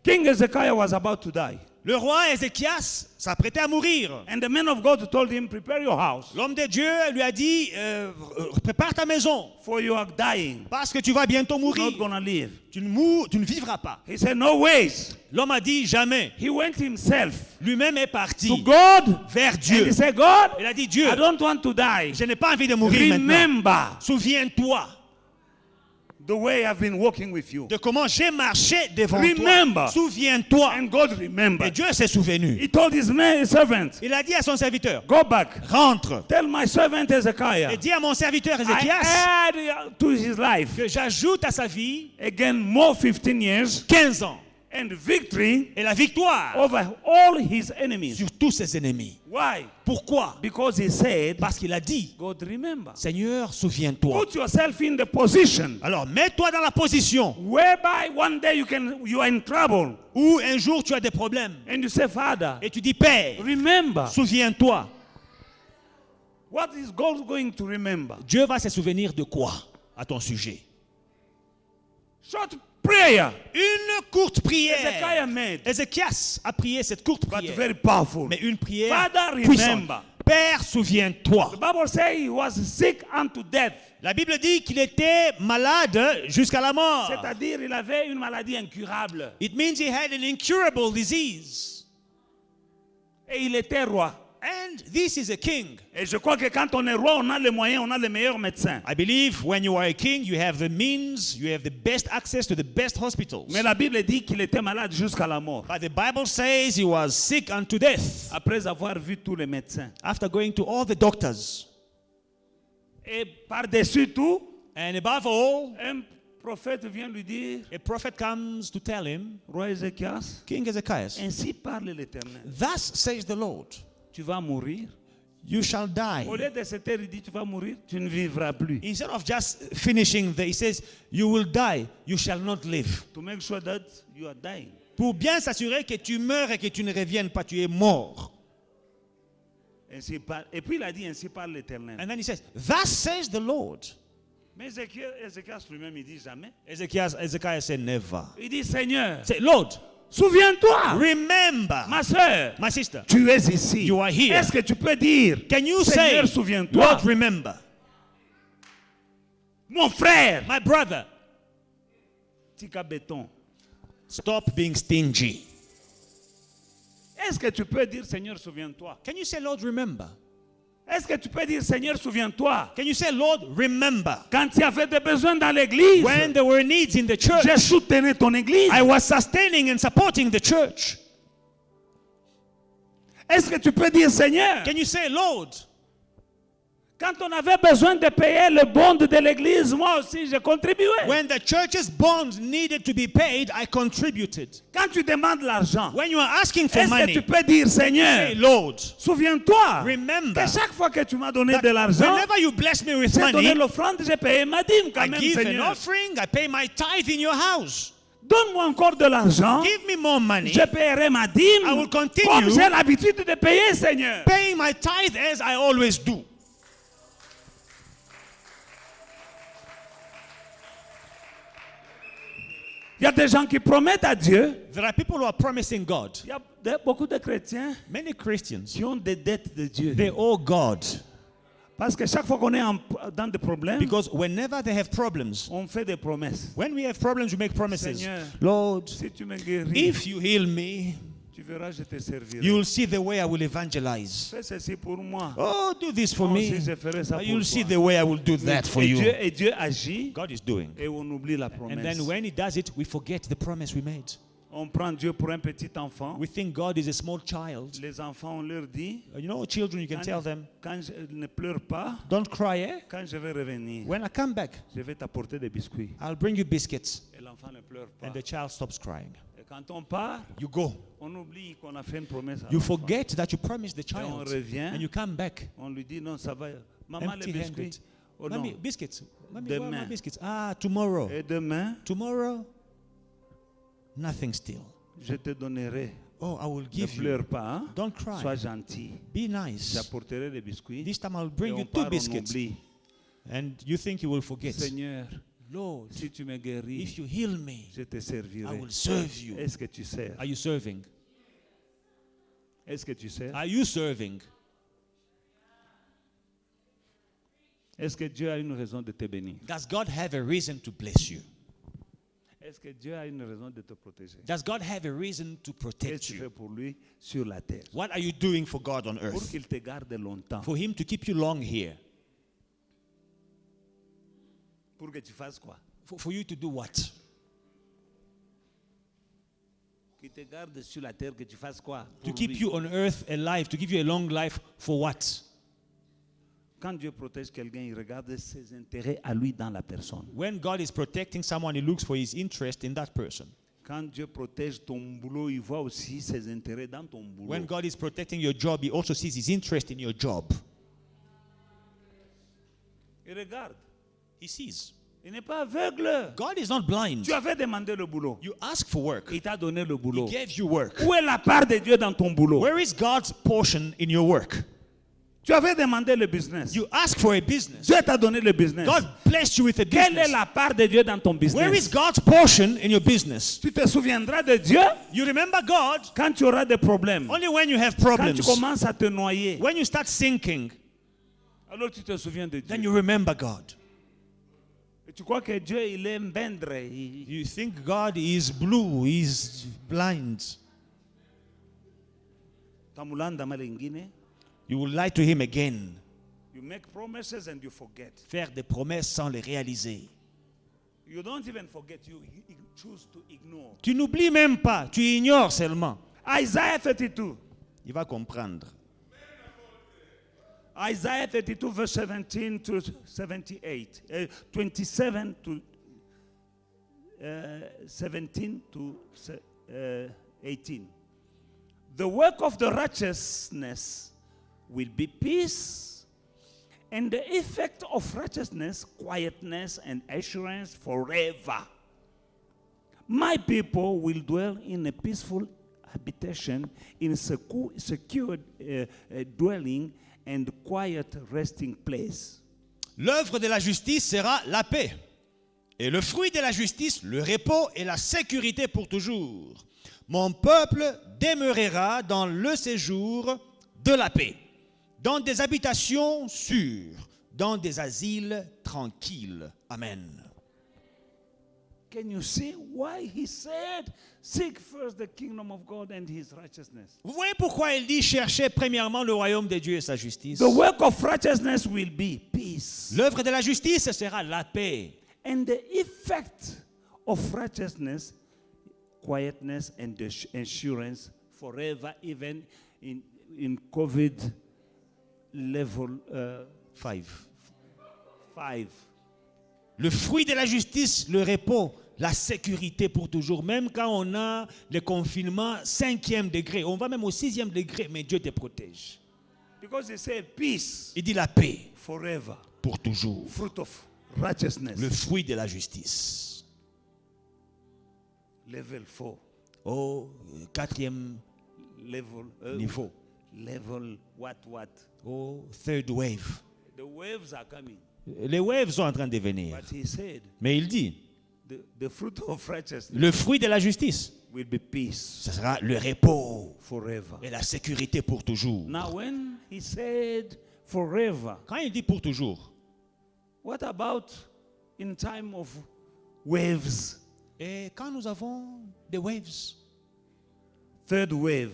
King Hezekiah was about to die. Le roi Ézéchias s'apprêtait à mourir. And the man of God told him, prepare your house, L'homme de Dieu lui a dit, prépare ta maison for you are dying. parce que tu vas bientôt You're mourir. not going to live. Tu ne vivras pas. He said, no ways. L'homme a dit jamais. He went himself Lui-même est to parti God vers and Dieu. he said, God, Il a dit, Dieu, I don't want to die. je n'ai pas envie de mourir maintenant. Remember Souviens-toi. the way I've been walking with you. de comment j'ai marché devant Remember. toi. Souviens-toi. And God Et remembered. Dieu s'est souvenu. He told his servant, Il a dit à son serviteur, go back. rentre. Tell my servant Hezekiah, Et dis à mon serviteur I Ézéchias add to his life que j'ajoute à sa vie again more 15 years 15 ans. and victory Et la victoire over all his enemies. sur tous ses ennemis. Why? Pourquoi? Because he said, Parce qu'il a dit, God remember. Seigneur, souviens-toi. Put yourself in the position Alors, mets-toi dans la position whereby one day you are in trouble où un jour tu as des problèmes and you say, Father, et tu dis, Père, remember. souviens-toi. What is God going to remember? Dieu va se souvenir de quoi à ton sujet? Short prayer. Une courte prière. Hezekiah made, Ézéchias a prié cette courte but prière, very powerful. mais une prière Father, puissante. remember. Père, souviens-toi. The Bible says he was sick unto death. La Bible dit qu'il était malade jusqu'à la mort. C'est-à-dire, il avait une maladie incurable. It means he had an incurable disease. Et il était roi. And this is a king. Et je crois que quand on est roi, on a les moyens, on a les meilleurs médecins. I believe when you are a king, you have the means, you have the best access to the best hospitals. Mais la Bible dit qu'il était malade jusqu'à la mort. But the Bible says he was sick unto death Après avoir vu tous les médecins. after going to all the doctors. Et par-dessus tout, And above all, un prophète vient lui dire, a prophet comes to tell him, Roi Ézéchias, King Hezekiah, ainsi parle l'Éternel. thus says the Lord, Tu vas mourir. you shall die. Au lieu de se taire, il dit, tu vas mourir, tu ne vivras plus. Instead of just finishing there, he says, you will die, you shall not live. To make sure that you are dying. Pour bien s'assurer que tu meurs et que tu ne reviennes pas, tu es mort. Et puis il a dit, ainsi parle l'Éternel. And then he says, thus says the Lord. Mais Ézéchias lui-même, il dit jamais. Hezekiah said, never. Il dit, Seigneur, Say, Lord, souviens-toi, remember, ma soeur, my sister, tu es ici. you are here. Est-ce que tu peux dire, Can you Seigneur, say, souviens-toi, Lord, remember, mon frère, my brother, tika béton. stop being stingy. Est-ce que tu peux dire, Seigneur, souviens-toi? Can you say, Lord, remember? Est-ce que tu peux dire, Seigneur, souviens-toi? Can you say, Lord, remember? Quand il y avait des besoins dans l'église, When there were needs in the church, j'ai soutenu ton église. I was sustaining and supporting the church. Est-ce que tu peux dire, Seigneur, Can you say, Lord, quand on avait besoin de payer le bond de l'église, moi aussi, j'ai contribué. when the church's bonds needed to be paid, I contributed. Quand tu demandes l'argent, When you are asking for est-ce que money, tu peux dire, Seigneur, say, Lord, souviens-toi remember que chaque fois que tu m'as donné that de l'argent, whenever you bless me with j'ai donné money, l'offrande, j'ai payé ma dîme quand I même, give an Seigneur. offering, I pay my tithe in your house. Donne-moi encore de l'argent, Give me more money, je paierai ma dîme I will continue comme j'ai l'habitude de payer, Seigneur. paying my tithe as I always do. Il y a des gens qui promettent à Dieu. There are people who are promising God. Il y a beaucoup de chrétiens Many Christians, qui ont des dettes de Dieu. they owe God. Parce que chaque fois qu'on est dans des problèmes, Because whenever they have problems, on fait des promesses. when we have problems, we make promises. Seigneur, Lord, si tu me guéris, if you heal me, tu verras, je te servirai. you'll see the way I will evangelize. Fais ceci pour moi. Oh, do this for Moi me. aussi, je ferai ça pour You'll see toi. the way I will do that for Et you. Dieu agit God is doing. et on oublie la And promesse. then when He does it, we forget the promise we made. On prend Dieu pour un petit enfant. We think God is a small child. Les enfants, on leur dit, You know, children, you can tell them, quand je ne pleure pas, don't cry, eh? quand je vais revenir, When I come back, je vais t'apporter des biscuits. I'll bring you biscuits. Et l'enfant ne pleure pas. And the child stops crying. Et quand on part, You go. on oublie qu'on a fait une promesse à You l'enfant. forget that you promised the Et on child. revient, And you come back on lui dit, non, ça va. Maman, les biscuits. empty-handed. Oh non. Mommy, biscuits. Mommy, where are my Demain. biscuits? Ah, tomorrow. Et demain, Tomorrow, nothing still. je te donnerai. Oh, I will Ne give you. pleure pas, hein? Don't cry. Sois gentil. Be nice. J'apporterai des biscuits. This time I'll Et bring on you part, 2 on biscuits. oublie. And you think you will forget. Seigneur, Lord, si tu me guéris, if you heal me, je te I servirai. will serve you. Est-ce que tu sers? Are you serving? Est-ce que tu sers? Are you serving? Est-ce que Dieu a une raison de te bénir? Does God have a reason to bless you? Est-ce que Dieu a une raison de te protéger? Does God have a reason to Qu'est-ce protect que tu fais you? pour lui sur la terre? What are you doing for God on Pour earth? qu'il te garde longtemps. For Him to keep you long here. Pour que tu fasses quoi? For you to do what? Qui te garde sur la terre, que tu fasses quoi? To Pour keep lui. you on earth alive, to give you a long life for what? Quand Dieu protège quelqu'un, il regarde ses intérêts à lui dans la personne. When God is protecting someone, he looks for his interest in that person. Quand Dieu protège ton boulot, il voit aussi ses intérêts dans ton boulot. When God is protecting your job, he also sees his interest in your job. Il regarde. He sees. Il n'est pas aveugle. God is not blind. Tu avais demandé le boulot. You ask for work. Il t'a donné le He boulot. gave you work. Où est la part de Dieu dans ton boulot? Where is God's portion in your work? Tu avais demandé le business. You ask for a business. Dieu t'a donné le business. God blessed you with a Quelle est business. la part de Dieu dans ton Where is business? God's portion in your business? Tu te souviendras de Dieu You remember God quand tu auras des problèmes. only when you have Quand tu problems. commences à te noyer. When you start sinking, Alors tu te souviens de then Dieu. you remember God. Et tu crois que Dieu, il est mbendre. You think God is blue, he's blind. Tamulanda malingine. You will lie to him again. You make promises and you forget. Faire des promesses sans les réaliser. You don't even forget. You choose to ignore. Tu n'oublies même pas, tu ignores seulement. Isaiah 32. Il va comprendre. Isaiah 32 verse 17 to 78. 27 to 17 to 18. The work of the righteousness will be peace, and the effect of righteousness, quietness and assurance forever. My people will dwell in a peaceful habitation, in a secure dwelling, and quiet resting place. L'œuvre de la justice sera la paix. Et le fruit de la justice, le repos et la sécurité pour toujours. Mon peuple demeurera dans le séjour de la paix, dans des habitations sûres, dans des asiles tranquilles. Amen. Can you see why he said, seek first the kingdom of God and his righteousness? Vous voyez pourquoi il dit cherchez premièrement le royaume de Dieu et sa justice. The work of righteousness will be peace. L'œuvre de la justice sera la paix. And the effect of righteousness, quietness and assurance forever, even in COVID level 5. 5. Le fruit de la justice, le repos, la sécurité pour toujours. Même quand on a le confinement 5e degré, on va même au 6e degré, mais Dieu te protège. Because he said peace Il dit la paix forever. pour toujours. Fruit of righteousness. Le fruit de la justice. Level 4. Au 4e Level niveau. Level what? Au third wave. The waves are coming. Les waves sont en train de venir. But he said Mais il dit, the fruit of righteousness le fruit de la justice, will be peace ce sera le repos forever. et la sécurité pour toujours. Now when he said forever, Quand il dit pour toujours, what about in time of waves? et quand nous avons des waves, Third wave.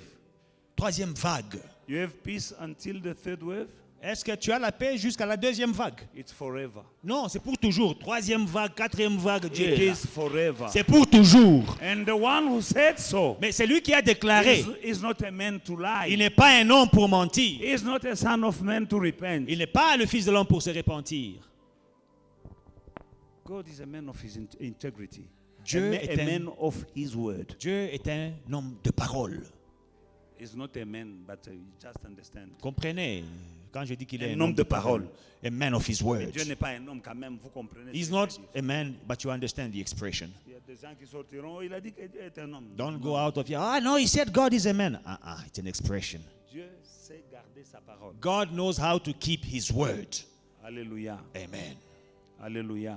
3e vague, You have peace until the third wave? est-ce que tu as la paix jusqu'à la 2e vague? It's forever. Non, c'est pour toujours. 3e vague, 4e vague, Dieu It est là. is forever. C'est pour toujours. And the one who said so Mais c'est lui qui a déclaré. is not a man to Il lie. n'est pas un homme pour mentir. He is not a son of man to repent. Il n'est pas le fils de l'homme pour se repentir. God is a man of his integrity. Dieu a est man of his word. Dieu est un homme de parole. He's not a man, but you just understand. Comprenez, quand je dis qu'il est Un homme de parole. A man of his word. Dieu n'est pas un homme quand même, vous comprenez. He's ce not que je dis. a man, but you understand the expression. Il y a des gens qui sortiront, il a dit que Dieu est un homme. Don't go out of here. Ah no, he said God is a man. It's an expression. Dieu sait garder sa parole. God knows how to keep his word. Alléluia. Amen. Alléluia.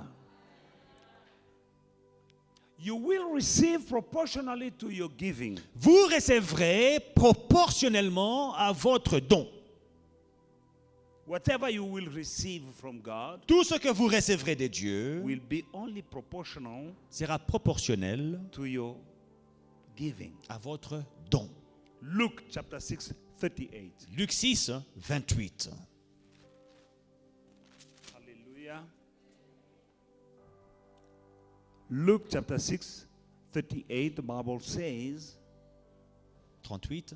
You will receive proportionally to your giving. Vous recevrez proportionnellement à votre don. Whatever you will receive from God Tout ce que vous recevrez de Dieu will be only proportional sera proportionnel to your giving. à votre don. Luke chapter 6, 38. Luc 6, 28. Alléluia. Luke chapter 6, 38, the Bible says, 38.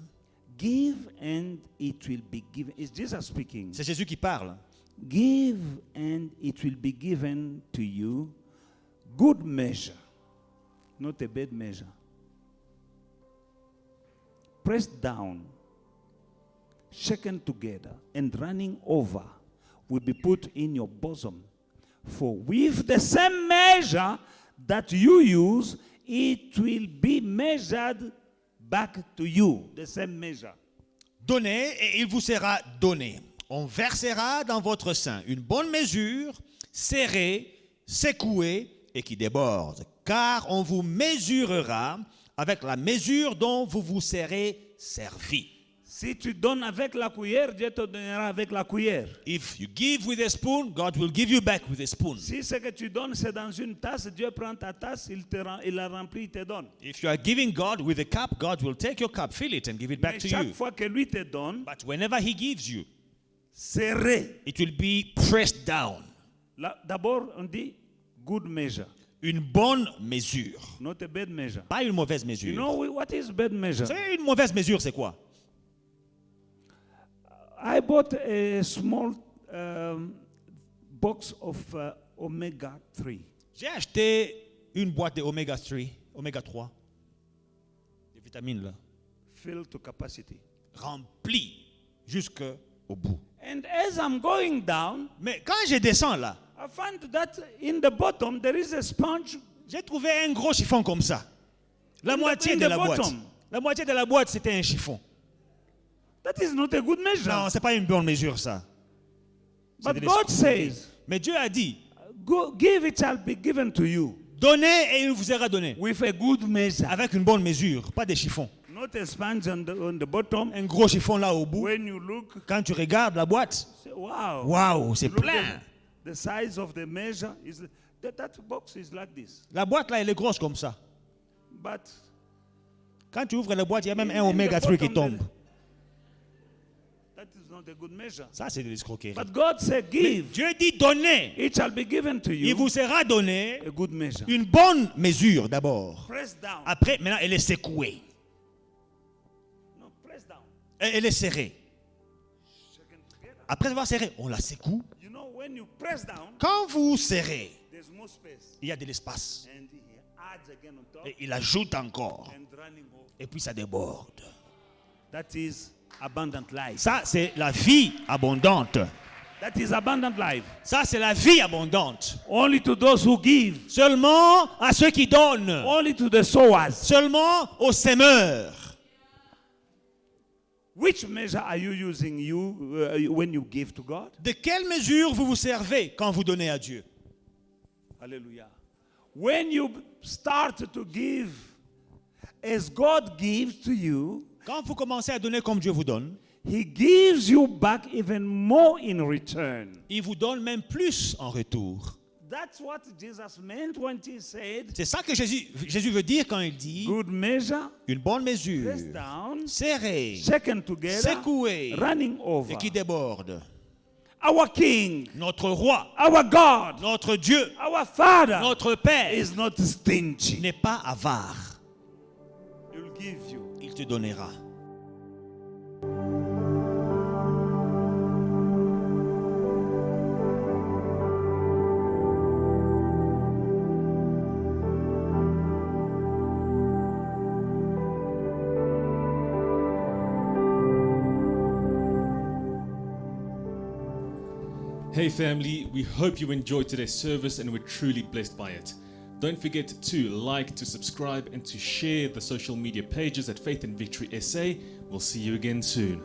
give and it will be given. It's Jesus speaking. C'est Jésus qui parle. Give and it will be given to you. Good measure, not a bad measure. Pressed down, shaken together, and running over will be put in your bosom. For with the same measure that you use, it will be measured back to you. The same measure. Donnez et il vous sera donné. On versera dans votre sein une bonne mesure, serrée, secouée et qui déborde. Car on vous mesurera avec la mesure dont vous vous serez servi. Si tu donnes avec la cuillère, Dieu te donnera avec la cuillère. If you give with a spoon, God will give you back with a spoon. Si ce que tu donnes, c'est dans une tasse, Dieu prend ta tasse, il la remplit, il te donne. If you are giving God with a cup, God will take your cup, fill it and give it back Mais to chaque you. fois que lui te donne, But whenever He gives you, serré. it will be pressed down. D'abord, on dit good measure, Une bonne mesure. not a bad measure. Pas une mauvaise mesure. You know what is bad measure? Vous savez, une mauvaise mesure, c'est quoi? I bought a small box of omega 3. J'ai acheté une boîte de oméga 3, oméga 3, des vitamines là, Filled to capacity. remplie jusqu'au bout. And as I'm going down, Mais quand je descends là, I find that in the bottom there is a sponge. j'ai trouvé un gros chiffon comme ça. La moitié in de the la boîte. bottom. La moitié de la boîte, c'était un chiffon. That is not a good measure. Non, c'est pas une bonne mesure ça. C'est But de God l'escroquerie. says, Mais Dieu a dit, give it shall be given to you donnez et il vous sera donné. with a good measure. Avec une bonne mesure, pas des chiffons. Not a sponge on the bottom. Un gros chiffon là au bout. When you look, Quand tu regardes la boîte, say, wow. waouh, c'est Look plein. at the size of the measure is that box is like this. La boîte là, elle est grosse comme ça. But Quand tu ouvres la boîte, il y a même in un oméga the 3 qui bottom, tombe. that is not a good measure. Ça, c'est de l'escroquerie. But God said, give, Dieu dit donnez. it shall be given to Il you vous sera donné a good measure. une bonne mesure d'abord. Press down. Après, maintenant, elle est secouée. No, press down. Et elle est serrée. Shaken together. Après avoir serré, on la secoue. You know, when you press down, Quand vous serrez, there's more space. il y a de l'espace. And he adds again on top Et il ajoute encore. and running over. Et puis ça déborde. That is abundant life. Ça, c'est la vie abondante. That is abundant life. Ça, c'est la vie abondante. Only to those who give. Seulement à ceux qui donnent. Only to the sowers. Seulement aux semeurs. Which measure are you using when you give to God? De quelle mesure vous vous servez quand vous donnez à Dieu? Hallelujah. When you start to give as God gives to you, Quand vous commencez à donner comme Dieu vous donne, He gives you back even more in return. il vous donne même plus en retour. That's what Jesus meant when He said, C'est ça que Jésus veut dire quand il dit good measure, une bonne mesure, pressed down, serrée, shaken together, secouée running over. et qui déborde. Our King, Notre roi, our God, notre Dieu, our Father notre Père is not stingy. n'est pas avare. He'll give you. Il te donnera. Hey family, we hope you enjoyed today's service and were truly blessed by it. Don't forget to like, to subscribe, and to share the social media pages at Faith and Victory SA. We'll see you again soon.